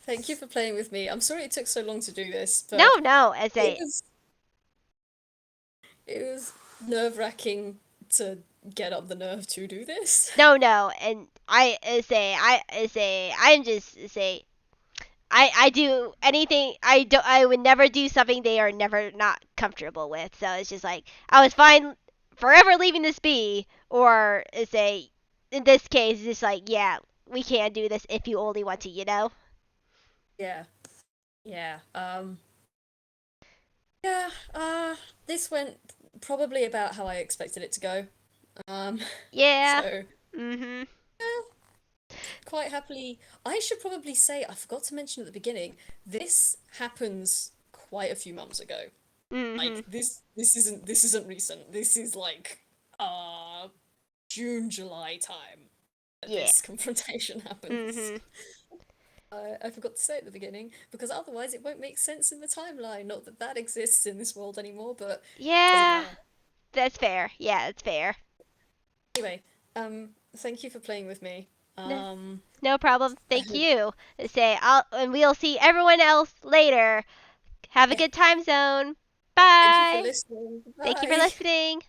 Speaker 1: Thank you for playing with me. I'm sorry it took so long to do this,
Speaker 2: No,
Speaker 1: but
Speaker 2: no, as
Speaker 1: it
Speaker 2: a
Speaker 1: was it was nerve-wracking to get up the nerve to do this.
Speaker 2: no, no, and I'm just say I do anything. I would never do something they are never not comfortable with. So it's just like I was fine forever leaving this be, or say in this case, it's just like yeah, we can't do this if you only want to, you know.
Speaker 1: Yeah. Yeah. Yeah, this went probably about how I expected it to go. Um,
Speaker 2: Yeah.
Speaker 1: so
Speaker 2: Mhm.
Speaker 1: quite happily, I should probably say, I forgot to mention at the beginning, this happens quite a few months ago. Like
Speaker 2: Mhm.
Speaker 1: this isn't recent. This is like June, July time that
Speaker 2: Yeah.
Speaker 1: this confrontation happens.
Speaker 2: Mhm.
Speaker 1: I forgot to say at the beginning because otherwise it won't make sense in the timeline. Not that that exists in this world anymore, but it doesn't
Speaker 2: Yeah.
Speaker 1: matter.
Speaker 2: That's fair. Yeah, that's fair.
Speaker 1: Anyway, thank you for playing with me.
Speaker 2: No,
Speaker 1: Um,
Speaker 2: no problem.
Speaker 1: I
Speaker 2: Thank
Speaker 1: hope,
Speaker 2: you. Say I'll and we'll see everyone else later. Have a
Speaker 1: yeah,
Speaker 2: good time zone.
Speaker 1: thank you for
Speaker 2: Bye.
Speaker 1: listening.
Speaker 2: Thank you for
Speaker 1: Bye.
Speaker 2: listening.